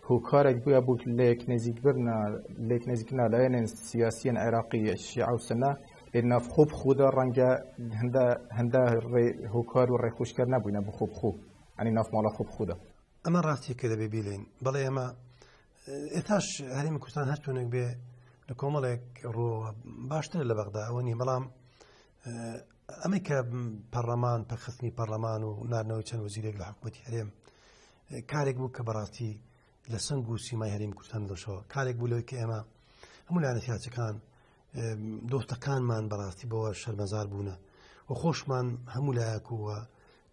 hûkarek bûye bû lêknezîkirina layenên siyasiyên Iraqî Şîa û Sunne lê navxwe bi xwe de renge hinde hûkar û rêxweşker nebûne bi xwe bi xwe yani nav mala xwe bi xwe de. ئەمە ڕاستیەکە دەبێ بیڵێن بەڵێ ئێمە ئێتاش هەرێمی کوردستان هەر چۆنێک بێ لە کۆمەڵێک ڕۆ باشترە لە بەغدا ئەوە نیە بەڵام ئەمەی کە پەرلەمان پەخستنی پەرلەمان و ناردنەوەی چەند وەزیرێک لە حکوومەتی هەرێم کارێک بوو کە بەڕاستی لە سنگ و سیمای هەرێمی کوردستان دەشەوە کارێک بوو لەوەی کە ئێمە هەموو لایەنە سیاسیەکان دۆستەکانمان بەڕاستی بەوە شەرمەزار بوونە و خۆشمان هەموو لایەکووە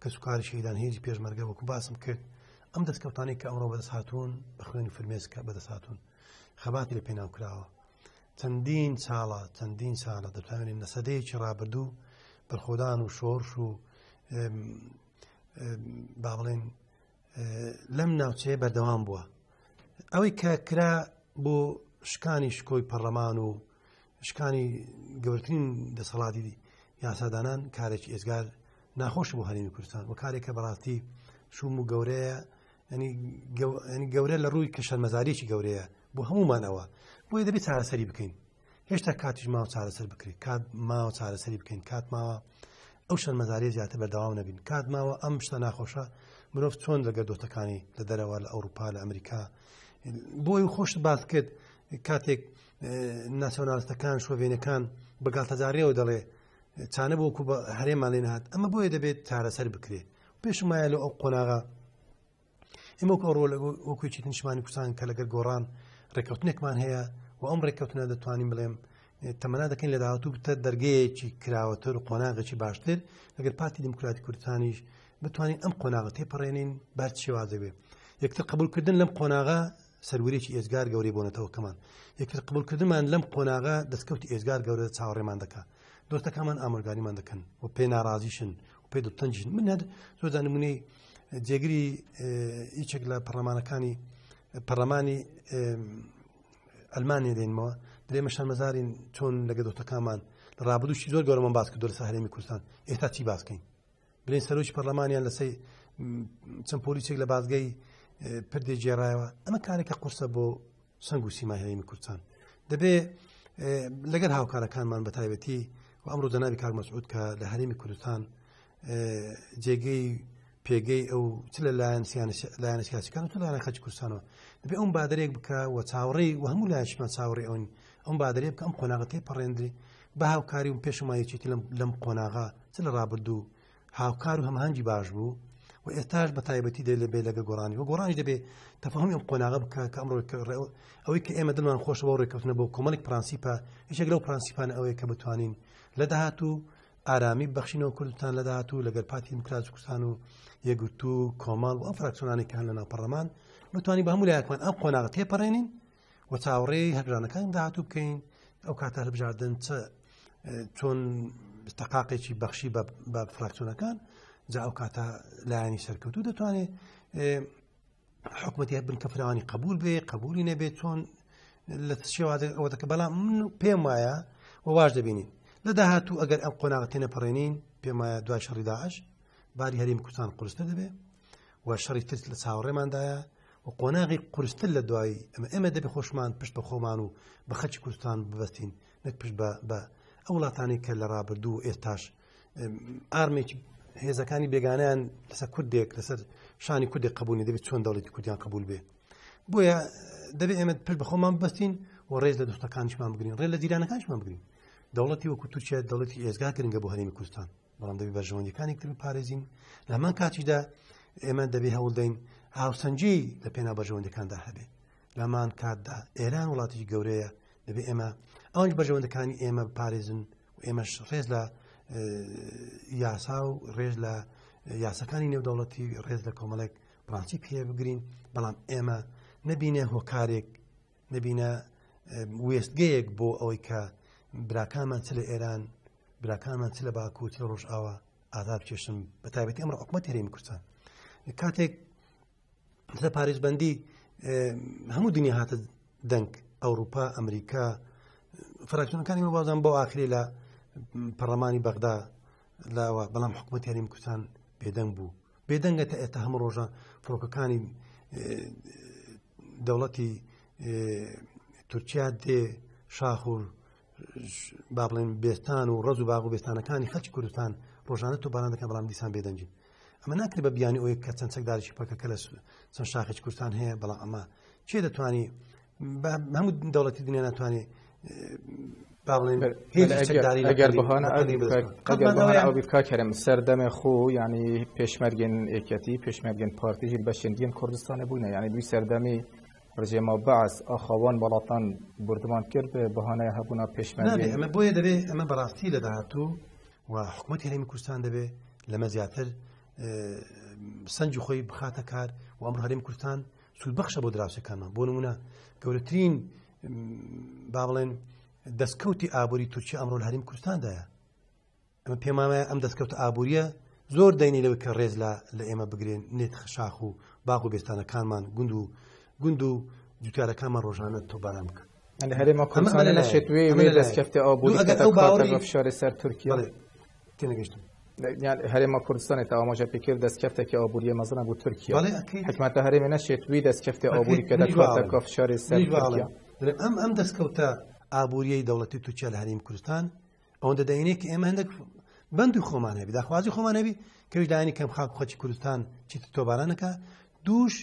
کە سوکاری شەیدان هێزی پێشمەرگە وەکو باسم کرد ئەم دەستکەوتانەی کە ئەمڕۆ بەدەست هاتوون بە خوێنی فرمێسکە بەدەست هاتوون خەباتی لە پێناو کراوە چەندین ساڵە دەتوانین لە سەدەیەکی ڕابردوو بەرخۆدان و شۆڕش و با بڵێن لەم ناوچەیە بەردەوام بووە ئەوەی کە کرا بۆ شکانی شکۆی پەرلەمان و شکانی گەورەترین دەسەڵاتی یاسادانان کارێکی ئێزگار ناخۆش بۆ هەرێمی کوردستان و کارێکە بەڕاستی شوم و گەورەیە ینی گەورە لە ڕووی کە شەرمەزاریی گەورەیە بۆ هەمومانەوە بۆیە دەبێت چارەسەری بکەین هێشتا کاتیش ماوە چارەسەر بکرێت کات ماوە چارەسەری بکەین کات ماوە ئەو شەرمەزاریە زیاتر بەردەوام نەبین کات ماوە ئەم شتە ناخۆشە مرۆڤ چۆن لەگەر دۆستەکانی لە دەرەوە لە ئەوروپا لە ئەمریکا بۆی خۆشت باس کرد کاتێک ناسیۆنالیستەکان شۆڤێنەکان بەگاتەجاریەوە دەڵێ چانە بۆکو بە هەرێمان لێ نهات ئەمە بۆیە دەبێت چارەسەر بکرێت پێشم وایە لە ئەو قۆناغا ئێمە ئەوڕۆ وەکوێکی نیشتمانی کوردستان کە لەگەر گۆڕان ڕێکەوتنێکمان هەیە و ئەم ڕێکەوتنە دەتوانین بڵێم تەمەنا دەکەین لە داهاتوو بتە دەرگەیەکی کراوەتر و قۆناغێکی باشتر لەگەر پارتی دیموکراتی کوردستانیش بتوانین ئەم قۆناغە تێپەڕێنین بەر شێوازە بێ یەکتر قبولکردن لەم قۆناغا سەروەرێکی ئێزگار گەورەی بۆنێتەوەکەمان یەکتر قبولکردنمان لەم قۆناغا دەستکەوتی ئێزگار گەورە چاوەڕێمان دەکات دۆستەکانمان ئامۆژگاریمان دەکەن و پێ ناڕازیشن و پێ دڵتەنجین من هەر زۆر نمونەی جێگری هیچێک لە پەرلەمانی ئەلمانیا دێنمەوە درێمە شەرمەزارین چۆن لەگە دۆستەکانمان لە ڕابردووشی زۆر گەورەمان باس کردو لەسەر هەرێمی کوردستان ئێستا چی باسکەین بڵێن سەرۆکی پەرلەمانیان لەسەر چەند پۆلیسێک لە بازگەی پردێ جێڕایەوە ئەمە کارێکە قورسە بۆ سنگ و سیمای هەرێمی کوردستان دەبێ لەگەر هاوکارەکانمان بەتایبەتی و ئەمڕۆ جەنابی کاک مەسعود کە لە هەرێمی کوردستان جێگەی پێگەی ئەو چ لە لایەنە سیاسیەکان و چ لایەنە خەڵکی کوردستانەوە دەبێ ئەوم بادەرێک بکە و چاوەڕێی و هەموو لایەنشمان چاوەڕێ ئەوم بادەرێ بکە ئەم قۆناغە تێپەڕێندرێ بە هاوکاری و پێشمایەکێتی لەم قۆناغا چ لە ڕابردوو هاوکار و هەمهەنگی باش بوو و ئێستاش بە تایبەتی دێ لەبێ لەگە گۆڕانی و گۆڕانی دەبێ تەفاهمی ئەم قۆناغە بکە کە ئەمڕۆ ئەوەی کە ئێمە دڵمان خۆشە بۆ ڕێکەوتنە بۆ کۆمەڵێک پرانسیپە هیچێک لەو پرانسیپانە ئەوەیە کە بتوانین لە داهاتوو ئارامی بەخشینەوە کوردستان لە داهاتوو لەگەر پارتی دیموکراتی کوردستان و یەکگرتوو کۆمەڵ و ئەم فراکسیۆنانی کە هەن لە ناو پەرلەمان بتوانین بە هەموو لایەکمان ئەم قۆناغە تێپەڕێنین و چاوەڕێی هەرجانەکان داهاتوو بکەین ئەو کاتە هەڵبژاردن چۆن تەقاقێکی بەخشی بە فراکسیۆنەکان جا ئەو کاتە لایەنی سەرکەوتوو دەتوانێت حکوومەتی بن کە فراوانی قبول بێ قبولی نەبێت چۆن لە شێوازە ئەوە دەکە بەڵام من پێم وایە و واش دەبینین لە داهاتوو ئەگەر ئەم قۆناغە تێنەپەڕێنین پێم وایە دوای شەڕی داعش باری هەرێمی کوردستان قورستر دەبێت و شەڕی تر لە چاوەڕێماندایە و قۆناغی قورستر لە دوای ئەمە دەبێ خۆشمان پشت بە خۆمان و بە خەڵکی کوردستان ببەستین نەک پشت بە ئەو وڵاتانی کە لە ڕابردوو ئێستاش ئارمێکی هێزەکانی بێگانیان لەسەر کوردێک لەسەر شانی کوردێک قبولی دەبێت چۆن دەوڵەتی کوردیان قبول بێ بۆیە دەبێت ئێمە پشت بە خۆمان ببەستین و ڕێز لە دۆستەکانیشمان بگرین ڕێز لە جیرانەکانیشمان بگرین دەوڵەتی وەکو تورکیا دەوڵەتی ئێزگار گرنگە بۆ هەرێمی کوردستان بەڵام دەبێت بەرژەوەندیەکانی تر بپارێزین لە هەمان کاتیدا ئێمە دەبێت هەوڵ دەین هاوسەنجی لە پێنا بەرژەوەندەکاندا هەبێت لە هەمان کاتدا ئێران وڵاتێکی گەورەیە دەبێت ئێمە ئەوەنج بەرژەوەندەکانی ئێمە بپارێزن و ئێمەش ڕێز لە یاسا و ڕێز لە یاسەکانی نێودەوڵەتی ڕێز لە کۆمەڵێک پرانسیپ هەیە بگرین بەڵام ئێمە نەبینە هۆکارێک نەبینە وێستگەیەک بۆ ئەوەی کە براکانمان چ لە ئێران براکانمان چ لە باکوور چ لە ڕۆژئاوا ئازاد بکێشن بە تایبەتی ئەمڕۆ حکومەتی هەرێمی کوردستان کاتێک لە پارێزبەندی هەموو دنیا هاتە دەنگ ئەوروپا ئەمریکا فراکسیۆنەکانی وازان بۆ ئاخری لە پەرلەمانی بەغدا لاوە بەڵام حکومەتی هەرێمی کوردستان بێدەنگ بوو بێدەنگە تا ئێستا هەموو ڕۆژە فڕۆکەکانی دەوڵەتی تورکیا دێ شاخ و با بڵێن بێستان و ڕەز و باغ و بێستانەکانی خەڵکی کوردستان ڕۆژانە تۆبانان دەکەن بەڵام دیسان بێدەنگین ئەمە ناکرێت بە بیانی ئەوەیە کە چەند چەکدارێکی پەکەکە لە چەند شاخێکی کوردستان هەیە بەڵام ئەمە چێ دەتوانی هەموو دەوڵەتی دنیا ناتوانێت ئەگەر بەهانە ئەو بیکاکەرم سەردەمە خۆ ینی پێشمەرگێن ئێکەتی پێشمەرگێن پارتیژی بەشێندین کوردستانە بووینە ینی دوی سەردەمی ڕژێما بەعس ئاخاوان وڵاتان بردمان کرد بەهانەیە هەبوونا پێشمەرگێن ئەمە بۆیە دەبێت ئەمە بەڕاستی لە داهاتوو و حکوومەتی هەرێمی کوردستان دەبێت لەمە زیاتر سەنجی خۆی بخاتە کار و ئەمڕۆ هەرێمی کوردستان سوودبەخشە بۆ دراوسەکانمان بۆ نمونە گەورەترین با بڵێن دەستکەوتی ئابووری تورکیا ئەمڕۆ لە هەرێمی کوردستاندایە ئەمە پێم وایە ئەم دەستکەوتە ئابووریە زۆر دەینی لەوەی کە ڕێز لە ئێمە بگرێن نێت شاخ و باغ و بێستانەکانمان گوند و جوتیارەکانمان ڕۆژانە تۆباران بکەن يعني هەرێما کوردستان نەشێتوێ وێ دەستکەفتێ ئابووری کاتە فشارێ سەر تورکیا تێنەگەیشتم هەرێما کوردستانی تا ئاماژە پێکرد دەستکەفتێکی ئابووریە مەزنە بۆ تورکیا حکومەتە هەرێمە نەشێتوێ دەستکەفتێ ئابووری کە دەکاتە فشارێ سەر تورکیا ئەم دەستکەوتە ئابووریەی دەوڵەتی تورکیا لە هەرێمی کوردستان ئەوەندە دەینێت کە ئێمە هەندێک بەند و خۆمان هەبی داخوازی خۆمان هەبی کەوی دایانی کەم خاک خۆکی کوردستان چیت تۆبارانەکە دووش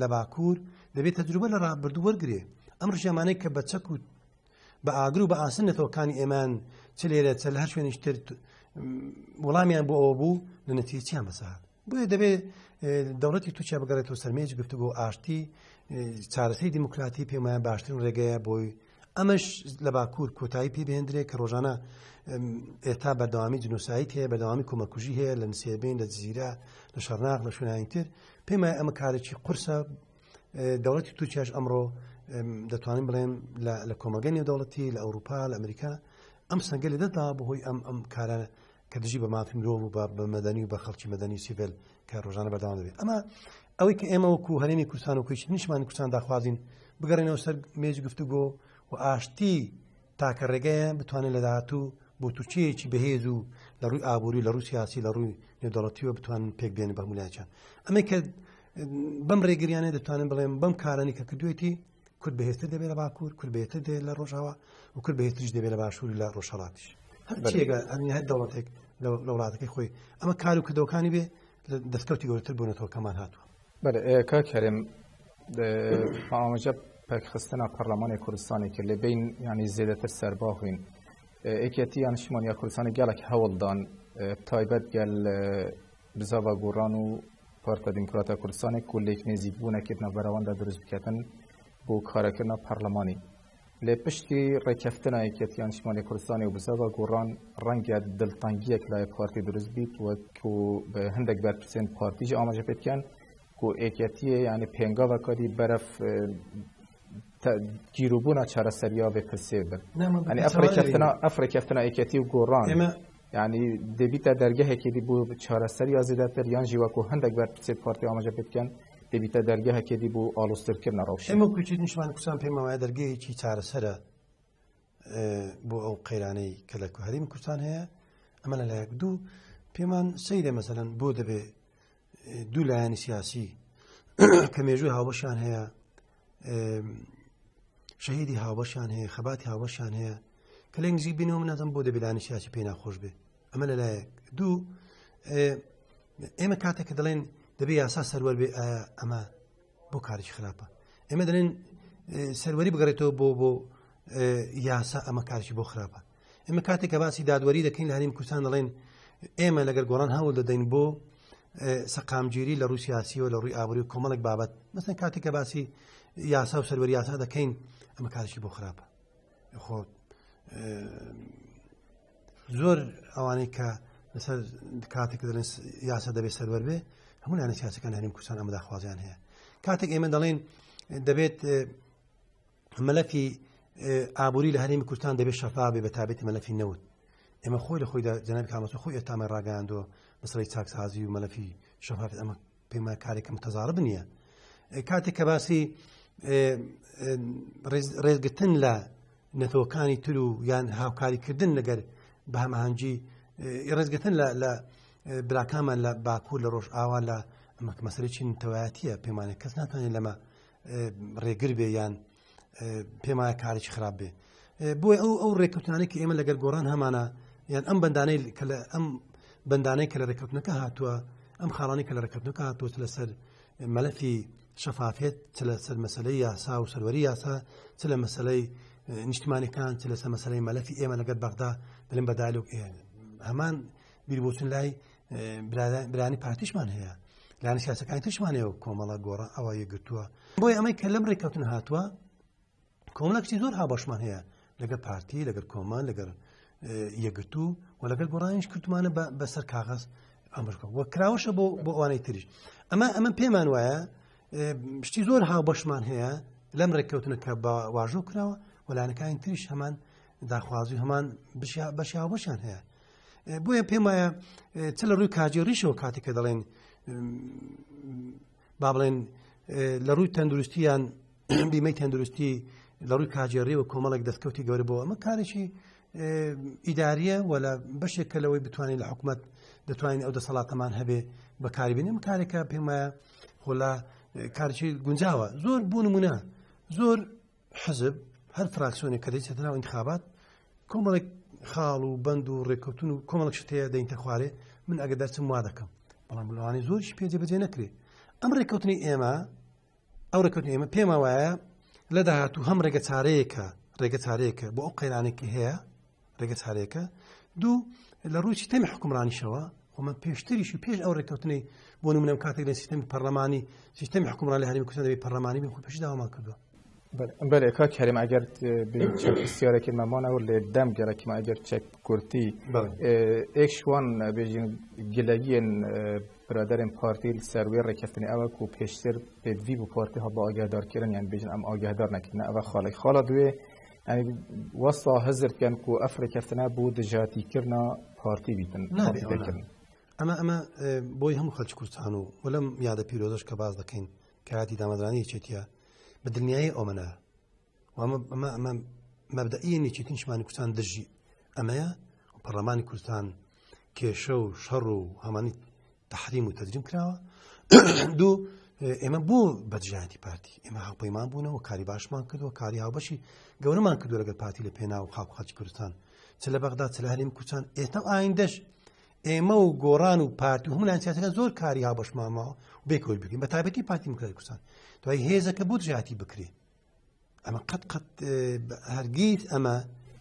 لە باکوور دەبێت تەجروبە لە ڕابردوو وەرگێ ئەم ڕژێمانەی کە بە چەک و بە ئاگر و بە ئاسن نەتەوەکانی ئێمان چ لێرە چە لە هەر شوێنیش تر وەڵامیان بۆ ئەوە بوو لە نەتیجەیان بەسەهات بۆیە دەبێت دەوڵەتی تورکیا بگەڕێتەوە سەرمێج گفتوگۆ ئاشتی چارەسەی دیموکراتی پێمایان باشترین ڕێگەیە بۆی ئەمەش لە باکوور کۆتایی پێ بهێندرێت کە ڕۆژانە ئێتا بەردەوامی جنۆسایت هەیە بەردەوامی کۆمەکوژی هەیە لە نسێبین لە جزیرە لە شەرناغ لە شوێنانی تر پێم وایە ئەمە کارێکی قورسە دەوڵەتی تورکیاش ئەمڕۆ دەتوانین بڵێم لە کۆمەلگەی نێودەوڵەتی لە ئەوروپا لە ئەمریکا ئەم سەنگە لێ دەدا بەهۆی ئەم کارە کە دژی بە مافی مرۆڤ و بە مەدەنی و بە خەڵکی مەدەنی سیڤیل کە ڕۆژانە بەردەوام دەبێت ئەمە ئەوەی کە ئێمە وەکو هەرێمی کوردستان و کوێچی نیشتمانی کوردستان داخوازین بگەڕێنەوە سەر مێژ گفتوگۆ و ئاشتی تاکە ڕێگەیە بتوانێت لە داهاتوو بۆ تورکیەیەکی بەهێز و لە ڕووی ئابووری لە ڕووی سیاسی لە ڕووی نێودەوڵەتیەوە بتوانن پێک بێنن بە هەمولایەکان ئەمەی کە بەم ڕێگریانە دەتوانن بڵێم بەم کارانی کە کردوێتی کورد بەهێزتر دەبێت لە باکوور کورد بەهێزتر دەبێت لە ڕۆژاوا و کورد بەهێزتریش دەبێت لە باشووری لە ڕۆژهەڵاتیش هەرچیەکە هەر دەوڵەتێک لە وڵاتەکەی خۆی ئەمە کار و کردەوەکانی بێ دەستکەوتی گەورەتر بوونەتەوە کەمان هاتووە کاک هەرێم ئاماژە پێکخستنە پەرلەمانی کوردستانی کرد لە بین ینی زێدەتر سەرباخوین ئێکێتی یانشتیمانیا کوردستانی گەلێک هەوڵدان تایبەت گەل بزاڤە گۆڕان و پارتە دیموکراتە کوردستانی کولێک نێزیکبوونەکردنە بەرەوەندە دروست بکەتن بۆ کارەکردنە پەرلەمانی لێ پشتی ڕێکەفتنە ئێکێتی یانشتیمانیا کوردستانی و بزاڤە گۆڕان ڕەنگە دڵتەنگیەک لای پارتی دروست بیت وەکو هەندێک بەرپرسێن پارتیژ ئاماژە پێکەن و ئێکێتیە ینی پێنگاوەکەدی بەرەف گیرروبوونا چارەسەریا بێ پرسێ بن ینی ئەفرێکەفتنە ئێکێتی و گۆڕان ینی دەبیتە دەرگەهێکی بۆ چارەسەریا زیاتر یان ژیوەکو هەندێک بەرپرسێت پارتی ئاماژە پێکەن دەبیتە دەرگەهێکی بۆ ئالوسترکردنە ڕەوشە ئێمە کوچیت نیشتمان کوردستان پێم وایە دەرگەیەکی چارەسەرە بۆ ئەو قەیرانەی کە لە هەرێمی کوردستان هەیە ئەمە لەلایەک دوو پێمان سەیرە مەسەلەن بۆ دەبێ دوو لایەنی سیاسی کە مێژووی هاوبەشیان هەیە شەهیدی هاوبەشیان هەیە خەباتی هاوبەشیان هەیە کە لە نزیک بینەوە من نازانم بۆ دەبێ لایەنی سیاسی پێی ناخۆش بێ ئەمە لەلایەک دوو ئێمە کاتێک کە دەڵێن دەبێ یاسا سەروەر بێ ئایا ئەمە بۆ کارێکی خراپە ئێمە دەڵێن سەروەری بگەڕێتەوە بۆ یاسا ئەمە کارێکی بۆ خراپە ئێمە کاتێک کە باسی دادوەری دەکەین لە هەرێمی کوردستان دەڵێن ئێمە لەگەر گۆڕان هەوڵ دەدەین بۆ سەقامگیری لە ڕووی سیاسیەوە لە ڕووی ئابووری و کۆمەڵێک بابەت مەسەن کاتێک کە باسی یاسا و سەروەری یاسا دەکەین ئەمە کارێکی بۆ خراپە خۆ زۆر ئەوانەی کە لەسەر کاتێک دەڵێن یاسا دەبێت سەروەر بێ هەموو لایەنە سیاسەکان هەرێمی کوردستان ئەمە داخوازیان هەیە کاتێک ئێمە دەڵێن دەبێت مەلەفی ئابووری لە هەرێمی کوردستان دەبێت شەفاف بێ بە تایبەتی مەلەفی نەوت ئێمە خۆی لە خۆیدا جەنابی کامەسۆ خۆی ئێستامە ڕاگەیاندووە مەسەڵەی چاکسازی و مەلەفی شەفاف ئەمە پێم وایە کارێکم تەزارب نییە کاتێک کە باسی ڕێزگرتن لە نەتەوەکانی تر و یان هاوکاریکردن لەگەر بە هەماهەنگی ڕێزگرتن لە براکانمان لە باکوور لە ڕۆژ ئاوا لە ئەمە مەسەلەی نەتەوایەتیە پێم وایە کەس ناتوانێت لەمە ڕێگر بێ یان پێم وایە کارێکی خراپ بێ بۆی ئەو ڕێککەوتانێکی ئێمە لەگەر گۆڕان هەمانە یان ئەم بەندانەی کە لە ڕێککەوتنەکە هاتووە ئەم خاڵانی کە لە ڕێککەوتنەکە هاتووە لەسەر مەلەفی شەفافێت لەسەر مەسەلەی یاسا و سەروەری یاسا لە مەسەلەی نیشتیمانیەکان لەسەر مەسەلەی مەلەفی ئێمە لەگەر بەغدا دەڵێن بە دایلۆگ هەمان بیربۆچون لای برانی پارتیشمان هەیە لایەنە سیاسەکانی ترشمان هەیە و کۆمەڵە گۆڕە ئەوە یەکگرتووە بۆی ئەمەی کە لەم ڕێککەوتن هاتووە کۆمەڵێکی زۆر هاوبەشمان هەیە لەگەر پارتی لەگەر کۆمان لەگەر یەکگرتوو و لەگەر گۆڕانیش کردمانە بەسەر کاغەز ئەمەشکە وە کراوەشە بۆ ئەوانەی تریش ئەمە پێمان وایە شتی زۆر هاوبەشمان هەیە لەم ڕێککەوتنە کە بە واژۆ کراوە وەلایەنەکانی تریش هەمان داخوازی هەمان بەشی هاوبەشیان هەیە بۆیە پێم وایە چ لە ڕووی کاژێڕیشەوە کاتێک کە دەڵێن با بڵێن لە ڕووی تەندروستیان بیمەی تەندروستی لە ڕووی کاژێڕی و کۆمەڵێک دەستکەوتی گەورە بۆ ئەمە کارێکی ئیداریە ولا بەشێکە لەوەی بتوانین لە حکوومەت دەتوانین ئەو دەسەڵاتەمان هەبێ بەکاری بێنێ کارێکە پێم وایە خۆلا کارێکی گونجاوە زۆر بوو نمونە زۆر حزب هەر فراکسیۆنێک کە دەیچێتە ناو انتخابات کۆمەڵێک خاڵ و بەند و ڕێککەوتون و کۆمەڵک شتەیە دەینتە خوارێ من ئەگە دەرچم وا دەکەم بەڵام لەوانەیە زۆریش پێ جێبەجێ نەکرێ ئەم ڕێککەوتنی ئێمە ئەو ڕێککەوتنی ئێمە پێمە وایە لە داهاتوو هەم ڕێگە چارەیەکە بۆ ئەو قەیرانێکی هەیە ڕێگە چارەیەکە دوو لە ڕووی سیستەمی حکومڕانیشەوە ومە پێشتریش و پێش ئەو ڕێککەوتنی بۆ نمونەم کاتێک لە سیستەمی پەرلەمانی سیستەمی حکومڕانی لە هەرێمی کوردستان دەبێت پەرلەمانی بێ خۆ پێش داوامان کردووە بله کاک هرم اگر به چک سیاره که مامان اول دم گره که ما اگر چک کرتی ایکشوان بیشتر گلگین برادرم پارتی سرویر رکفتنی اول کو پیشتر بدوی بو پارتی ها با آگهدار کردن یعنی بیشتر ام آگهدار نکردن اول خاله دوی یعنی واسطه حضر کن کو افریقا بود جاتی کردن پارتی بیتن اما بوی هم خالص کردن ولم یاد پیرودش که باز دکین که عادی دامدرانی چیتیا بدلنیای ئەومەە ئەمە مەبدەئی نێچێتینشمانی کوردستان دژی ئەمەیە پەرلەمانی کوردستان کێشە و شەڕ و هەمانی تەحریم و تەجریم کراوە دوو ئێمە بۆ بەدژایەتی پارتی ئێمە هاوپەیمان بوونەوە کاری باشمان کردووە کاری هاوبەشی گەورەمان کردو لەگەڵ پارتی لە پێنا و خاڵکی کوردستان چ لە بەغدا چ لە هەرێمی کوردستان ئێستا ئایندەش ئێمە و گۆڕان و پارتی و هەموو سیاسەکان زۆر کاری هاوبەشمانماوە و بێکەوەی بکەین بە تایبەتی پارتی دموکراتی کوردستان دوای هێزەکە بۆ دژایەتی بکرێ ئەمە قەت هەرگیز ئەمە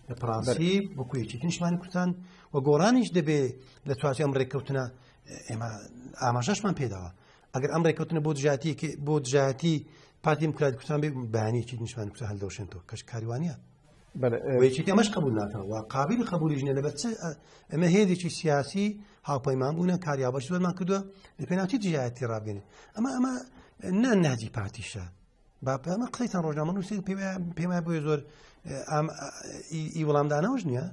لە پرەنسیب وەکو یەکێتی نیشتمانی کوردستان و گۆڕانیش دەبێ لە چوارچێ ئەم ڕێککەوتنە ئێمە ئاماژەشمان پێداوە ئەگەر ئەم ڕێککەوتنە بۆ دژایەتی پارتی دموکراتی کوردستان بێ بەیانیەکی نیشتمانی کوردستان هەڵدەوشێنەوە کەش کاریوانیە وەیەکێتی ئەمەش قبول ناکەوە و قابلی قبولیش نیە لەبەر ئەمە هێزێکی سیاسی هاوپەیمان بوونە کاری هاوبەشی زۆرمان کردووە لە پێناوتی دژایەتی ڕابگەنێ ئەمە نەهجی پارتیشە با ئەمە قسەیتان ڕۆژنامە نووسی پێم وایە بۆیە زۆر ئی وەڵامدانەوەش نییە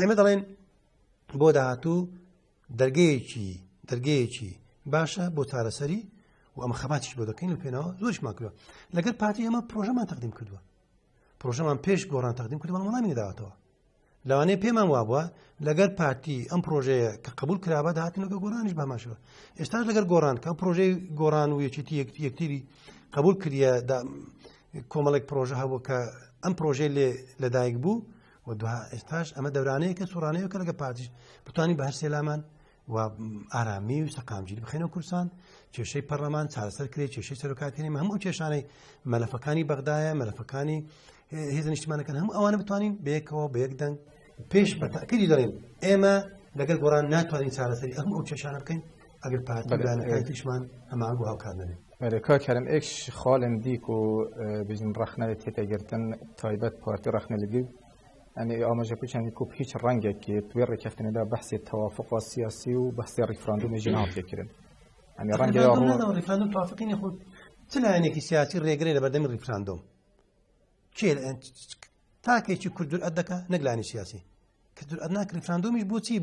ئێمە دەڵێن بۆ داهاتوو دەرگەیەکی باشە بۆ چارەسەری و ئەمە خەباتیش بۆ دەکەین لە پێناوە زۆرشمان کردووە لەگەر پارتی ئەمە پرۆژەمان تەقدیم کردووە پرۆژەمان پێش گۆڕان تەقدیم کردووە بەڵام وەڵامی نەداوەتەوە لەوانەیە پێمان وابووە لەگەر پارتی ئەم پرۆژەیە کە قبول کرابە داهاتنەوە گۆڕانیش باماشەوە ئێستاش لەگەر گۆڕان کە پرۆژەی گۆڕان و یەکێتی یەکتری قبول کردە کۆمەڵێک پرۆژە هەبوو کە ئەم پرۆژەی لەدایک بوو و دوها ئێستاش ئەمە دەورانەیە کە سوڕانەیە کە لەگە پارتیش بتوانین بە هەر سێلامان و ئارامی و سەقامگیری بخێنەوە کوردستان کێشەی پەرلەمان چارەسەر کرێت کێشەی سەرۆکاتێنی هەموو کێشانەی مەلەفەکانی بەغدایە مەلەفەکانی هێزە نیشتیمانەکان هەموو ئەوانە بتوانین بەیەکەوە بە یەک دەنگ پێش بە تاکیدی دەڵێن ئێمە لەگەڵ گۆڕان ناتوانین چارەسەری ئەم ئەو کێشانە بکەین ئەگەر پارتیشمان هەمان بۆ هاوکار نەبێت کاکەرم ئێکش خاڵن دیک و بژین ڕەخنەوێت تێتەگرتن تایبەت پارتی ڕەخنە لەگیر ئەنی ئاماژە کوچەنی کوب هیچ ڕەنگێکی توێ ڕێکەفتنەدا بەحسی تەوافق سیاسی و بەحسی ڕیفراندۆمی ژیناو تێکردن ئەنی ڕەنگە ڕیفراندۆم توافقینی خۆ چ لایەنێکی سیاسی ڕێگرێ لە بەردەمی ڕیفراندۆم چێ تاکێکی کوردور ئەدەکە نەک لایەنی سیاسی کردور ئەدناک ڕیفراندۆمیش بۆچی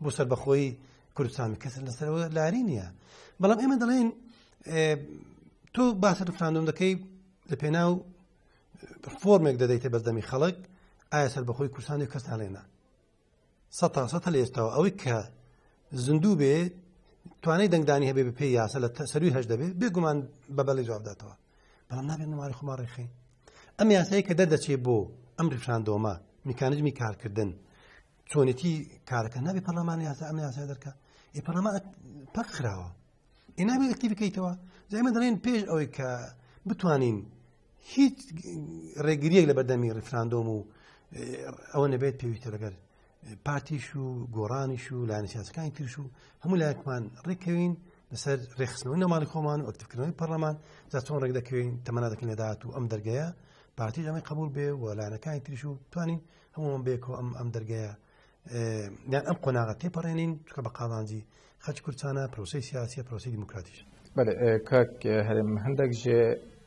بۆ سەربەخۆی کوردستان کەس لەسەرەوە لاری نییە بەڵام ئێمە دەڵێن تۆ باسە ڕیفراندۆم دەکەی لە پێناو فۆرمێک دەدەیتە بەردەمی خەڵک ئایا سەربەخۆی کوردستان کەس ناڵێنا سەد لە ئێستاوە ئەوەی کە زیندوو بێت توانای دەنگدانی هەبێ بە پێی یاسە لە سەروی هەش دەبێت بێگومان بەبەڵی جوابداتەوە بەڵام نابێت نماری خۆمان ڕێخین ئەم یاسایی کە دەردەچێت بۆ ئەم ڕیفراندۆمە میکانیزمی کارکردن چۆنێتی کارەکە نابێت پەرلەمانی یاسا ئەم یاسای دەرکە پەرلەمان پەک خراوە نابێت ئەکتی بکەیتەوە ئێمە دەڵێن پێش ئەوەی کە بتوانین هیچ ڕێگریەک لە بەردەمی ڕیفراندۆم و ئەوە نەبێت پێویستە لەگەر پارتیش و گۆڕانیش و لایەنە سیاسەکانی ترش و هەموو لایەکمان ڕێکەوین لەسەر ڕێخستنەوەی نەماڵی خۆمان و ئەکتیڤکردنەوەی پەرلەمان جا چۆن ڕێک دەکەوین تەمەنا دەکەین لە داهات و ئەم دەرگەیە پارتیش ئەمەی قبول بێ و لایەنەکانی ترش و توانین هەموومان بێکەوە ئەم دەرگەیە یان ئەم قۆناغە تێپەڕێنین چکە بە قاڵانجی خەڵکی کوردستانە پرۆسەی سیاسیە پرۆسەی دیموکراتیش بله کاک هەرم هەندێک ژێ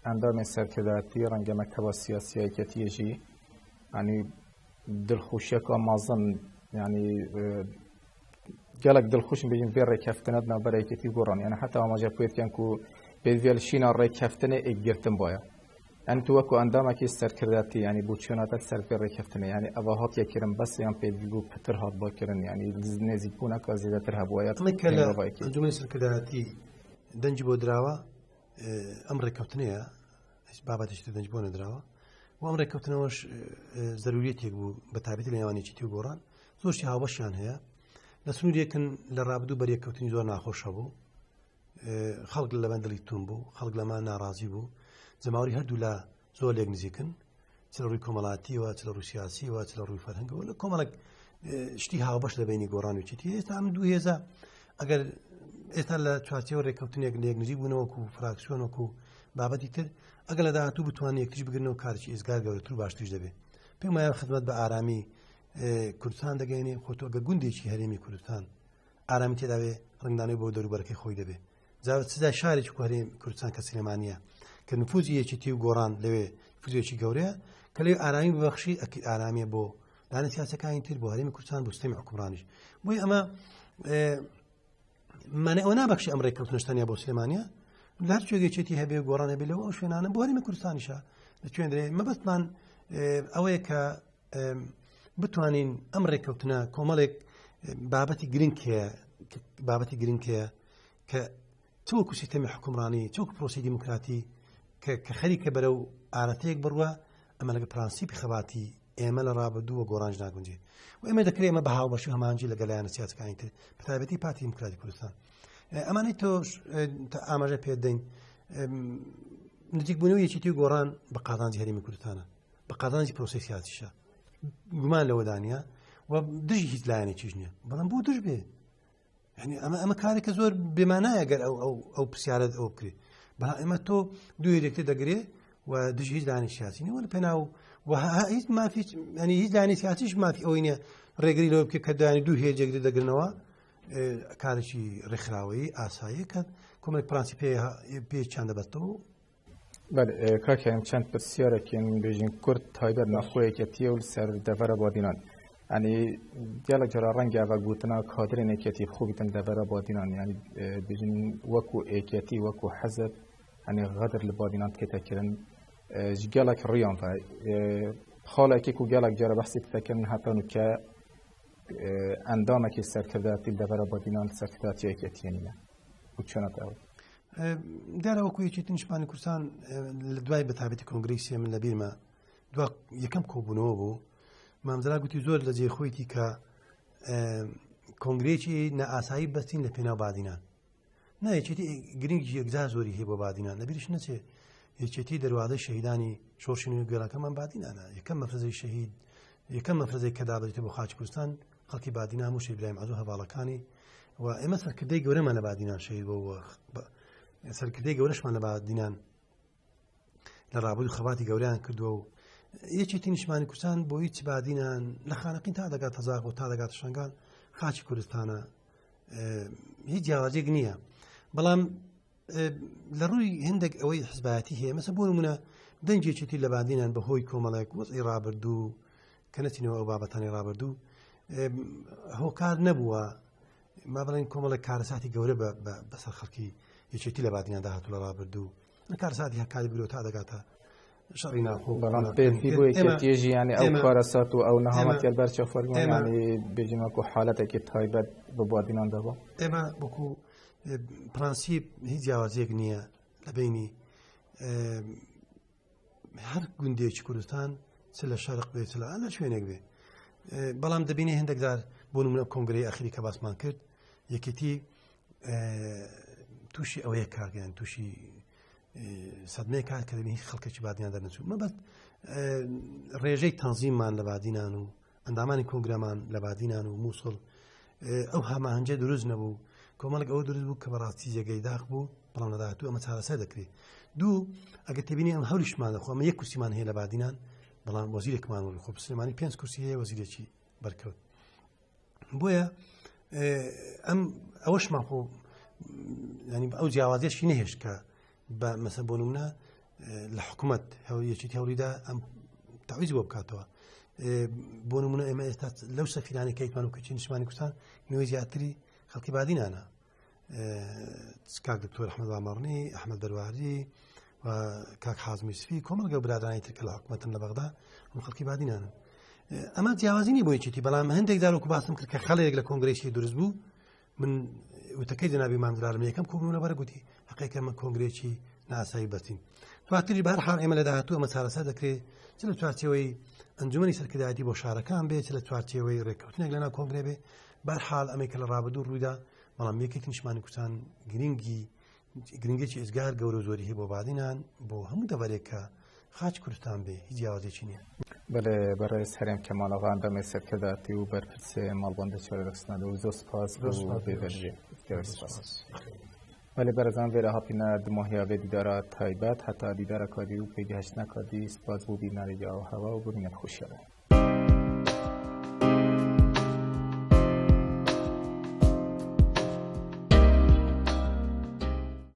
ئەندامی سەرکردایەتی ڕەنگە مەکتەبە سیاسیەکەتیەژی ینی دڵخۆشیەکە مازن ینی gelek dilxuşin bêjin vê rêkeftina di navber yekîtî goran yani heta amaja pêtken ku pêdivêl şîna rêkeftinê êk girtin baya يعني تو وەکو ئەندامێکی سەرکرداتی ینی بۆ چۆناتە سەر پێ ڕێککەوتنە ینی ئەوە هەڵیەکردن بەسییان پێ بوو پتر هات بۆکردن ینی نێزی بوونەکە زیاتر هەبووە جمله سەرکرداتی دەنج بۆ دراوە ئەم ڕێککەوتنەیە هیچ بابەتێکی دەنج بۆ نەدراوە و ئەم ڕێککەوتنەوەش ضرورەتێک بوو بە تایبەتی لە نێوانێکی تی و گۆڕان زۆرشی هاوبەشیان هەیە لە سنوورێکن لە ڕابردوو بەریەککەوتنی زۆر ناخۆشە بوو خەڵک لە بەندڵی تون بوو خەڵک لەمان ناڕازی بوو زەماوەری هەردوو لە زۆر لێک نزیکن چ لە ڕووی کۆمەڵاتیەوە چ لە ڕووی سیاسیەوە چ لە ڕووی فەرهەنگەوە لە کۆمەڵک شتی هاوبەش لە بینی گۆڕان و چیتی ئێستا ئەم دوو هێزە ئەگەر ئێستا لە چوارچێوە ڕێککەوتنێک لێک نزیک بوونەوەکو فراکسیۆنەکو بابەتی تر ئەگەر لە داهاتوو بتوانێت یەکتیش بگرنەوە کارێکی ئێزگار گەورەتر و باشتریش دەبێت پێم وایە خزمەت بە ئارامی کوردستان دەگەێنێ خۆتۆ ئەگە گوندێکی هەرێمی کوردستان ئارامی تێداوێ ڕنگدانەوەی بۆ دەوروبەرەکەی خۆی دەبێت جاوت سزای شارێکی هەرێم کوردستان کە سلێمانیە کە نفوزی یەکێتی و گۆڕان لەوێ نفوزێکی گەورەیە کە لێ ئارامی ببەخشی ئەکی ئارامیە بۆ دانە سیاسەکانی تر بۆ هەرێمی کوردستان بۆ سیستەمی حکومڕانیش بۆی ئەمە مانە ئەوە نابەخشی ئەم ڕێککەوتنەشتانیا بۆ سلێمانیە لە هەر شوێگەیەکی هەبێ گۆڕان هەبێ لەوە ئەو شوێنانە بۆ هەرێمی کوردستانیشە لەکوێن دەرێ مەبەستمان ئەوەیە کە بتوانین ئەم ڕێککەوتنە کۆمەڵێک بابەتی گرنگکەیە کە چۆکو سیستەمی حکومڕانی چۆک پرۆسی دیموکراتی کە خەریکە بەرەو ئارەتەیەک بڕوە ئەمە لەگە پرانسیپی خەباتی ئێمە لە ڕابردووە گۆڕانج ناگونجێت و ئێمە دەکرێت ئەمە بە هاوبەشی هەمانجی لەگەلایەنە سیاسەکانی تر بە تایبەتی پارتی دیموکراتی کوردستان ئەمانەی تۆ ئاماژە پێ دەین نزیک بوونەوەی یەکێتی و گۆڕان بە قازانجی هەرێمی کوردستانە بە قازانجی پرۆسی سیاسیشە گومان لەوە دانیە و دژی هیچ لایەنێکیش نییە بەڵام بۆ دژ بێ يعني ئەمە کارێکە زۆر بێمانایە گەر ئەو پرسیارە ئەو بکرێت بەڵام ئێمە تۆ دوێ یەکتر دەگرێ و دژ هیچ لایەنی سیاسی نیە وەرە پێناو و هیچ مافی ینی هیچ لایەنی سیاسیش مافی ئەوەی نییە ڕێگری لەوە بکە کە دایانی دوو هێرجێک دەگرنەوە کارێکی ڕێکخراوەیی ئاسایی کە کۆمەڵێک پرانسی پێ چیان دەبێتەوە کاکەم چەند پرسیارێکین بێژین کورد تایبەت ناخۆیەکەتیە و سەر دەڤەرە بادینان ینی gelek cara rengê ve gotina kadrên êketî xwe bitin devera badînan yanî bijin wekû êketî wekû hezeb yanî xedir li badînan dikete kirin ji gelek riyan ve xalekê ku gelek cara behsê dikekirin hetan û ke endamekî serkirdeyatî li devera badînan serkirdeyatî êketiyê nîne û çima ew دیارە وەکو یەکێتی نیشتمانی کوردستان لە دوای بەتابەتی کۆنگرەی من لە بیرمە دوا یەکەم کۆبوونەوە بوو مامزرا گوتی زۆر لە جێخۆیەتی کە کۆنگرێکی نەئاسایی بەستین لە پێناو بادینان نایەکێتی گرنگی یەکجار زۆری هەیە بۆ بادینان لە بیرش نەچێ یەکێتی دەروازەی شەهیدانی شۆڕشینی گەڵەکەمان بادینانە یەکەم مەفرەزەی شەهید یەکەم مەفرەزەی کە دابێتێت بۆ خاچ کوردستان خەڵکی بادینان هەموو شەی برایم عەزوو هەواڵەکانی و ئێمە سەرکردەی گەورەمان لە بادینان شەهید بۆ سەرکردەی گەورەشمان لە بادینان لە ڕابردوو خەباتی گەوریان کردووە و یەکێتی نیشتمانی کوردستان بۆ هیچ بادینان لە خانەقین تا دەگات هەزاق و تا دەگات شنگان خاچی کوردستانە هیچ جیاوازێک نییە بەڵام لە ڕووی هەندێک ئەوەی حزبایەتی هەیە مەسە بۆ نمونە دەنجێکێتی لە بادینان بەهۆی کۆمەڵێک وەزئی ڕابردوو کە نەچینەوە ئەو بابەتانی ڕابردوو هۆکار نەبووە ما بڵێن کۆمەڵێک کارەساتی گەورە بەسەر خەڵکی یەکێتی لە بادینان داهاتوو لە ڕابردوو کارەساتی هەکاری بگرێت تا دەگاتە شەڕی ناخۆ بەڵام پێی بۆ یەکێتیژی ینی ئەو کارەسات و ئەو نەهامەتی ئەلبەرچە فەرمووی ینی بێژین وەکو حالەتێکی تایبەت بە بادینان دەبە ئێمە وەکو پرانسیپ هیچ جیاوازێک نییە لە بینی هەر گوندێکی کوردستان چ لە شەرق بێت لە شوێنێک بێ بەڵام دەبینی هەندێک جار بۆ نمونە کۆنگرەی ئەخیری کە باسمان کرد یەکێتی تووشی ئەوەیە کارگەیان تووشی سەدمەیە کار کە دەبینی خەڵکێکی بادینان دەرنەچوو مەبەست ڕێژەی تەنزیممان لە بادینان و ئەندامانی کۆنگرەمان لە بادینان و مووسڵ ئەو هەماهەنجە دروست نەبوو کۆمەڵێک ئەوە دروست بوو کە بەڕاستی جێگەی داخ بوو بەڵام لە داهاتوو ئەمە چارەسەر دەکرێت دوو ئەگە تبینی ئەم هەوریشمان دەخۆ ئەمە یەک کورسیمان هەیە لە بادینان بەڵام وەزیرێکمان وەرە خۆ سلێمانی 5 کورسی هەیە وەزیرێکی بەرکەوت بۆیە ئەم ئەوەشمان خۆ ینی ئەو جیاوازیەشی نەهێشت کە بە مەسە بۆ نمونە لە حکوومەت یەکێتی هەوریدا ئەم تەعویز بۆ بکاتەوە بۆ نمونە ئێمە ئێستا لەو سەفیرانی کەیتمان و کەچی نیشتمانی کوردستان نوێی زیاتری خەڵکی بادینانە کاک دکتۆر ئەحمەد بامەڕنی ئەحمەد دەرواری و و کاک حازمی سفی کۆمەڵگە برادرانی تر کە لە حکوومەتن لە بەغدا هەم خەڵکی بادینانن. ئەمە جیاوازی بۆی چیتی بەڵام هەندێک جارێک باسم کرد کە خەڵێک لە کۆنگرێسی دروست بوو من وتەکەی جەنابی مامزرارم یەکەم کۆبوونە بەرەگوتی حقیقەتەن ئەمە کۆنگرێکی ناسایی بەستین. دواتری بەهەرحاڵ ئێمە لە داهاتوو ئەمە چارەسەر دەکرێت چ لە چوارچێوەی ئەنجومەنی سەرکردایەتی بۆ شارەکان بێت چ لە چوارچێوەی ڕێککەوتنێک لەناو کۆنگرێ بێ بەهەرحاڵ ئەمەی کە لە ڕابردوو ڕوویدا بەڵام یەکێکی نیشتمانی کوردستان گرنگێکی ئێزگار گەورە زۆری هەیە بۆ بادینان بۆ هەموو دەبارێک کە خاچ کوردستان بێ هیچ جیاوازێکی نییە. بله بەڕێز هەرێم کەماڵەغان دەمێ سەرکرداتی و بەرپرسێ ماڵبەندە چارەسنەوە و زۆر سپاس بۆ بێدەرجێ. بله بەرەزان وێرە هاپینە دماهیاوێ دیدارە تایبەت هەتا دیدارە کادی و پێگەهشتنە کادی سپاس بۆ بیناریگا و هەوا و ببینێت خۆشیەوە.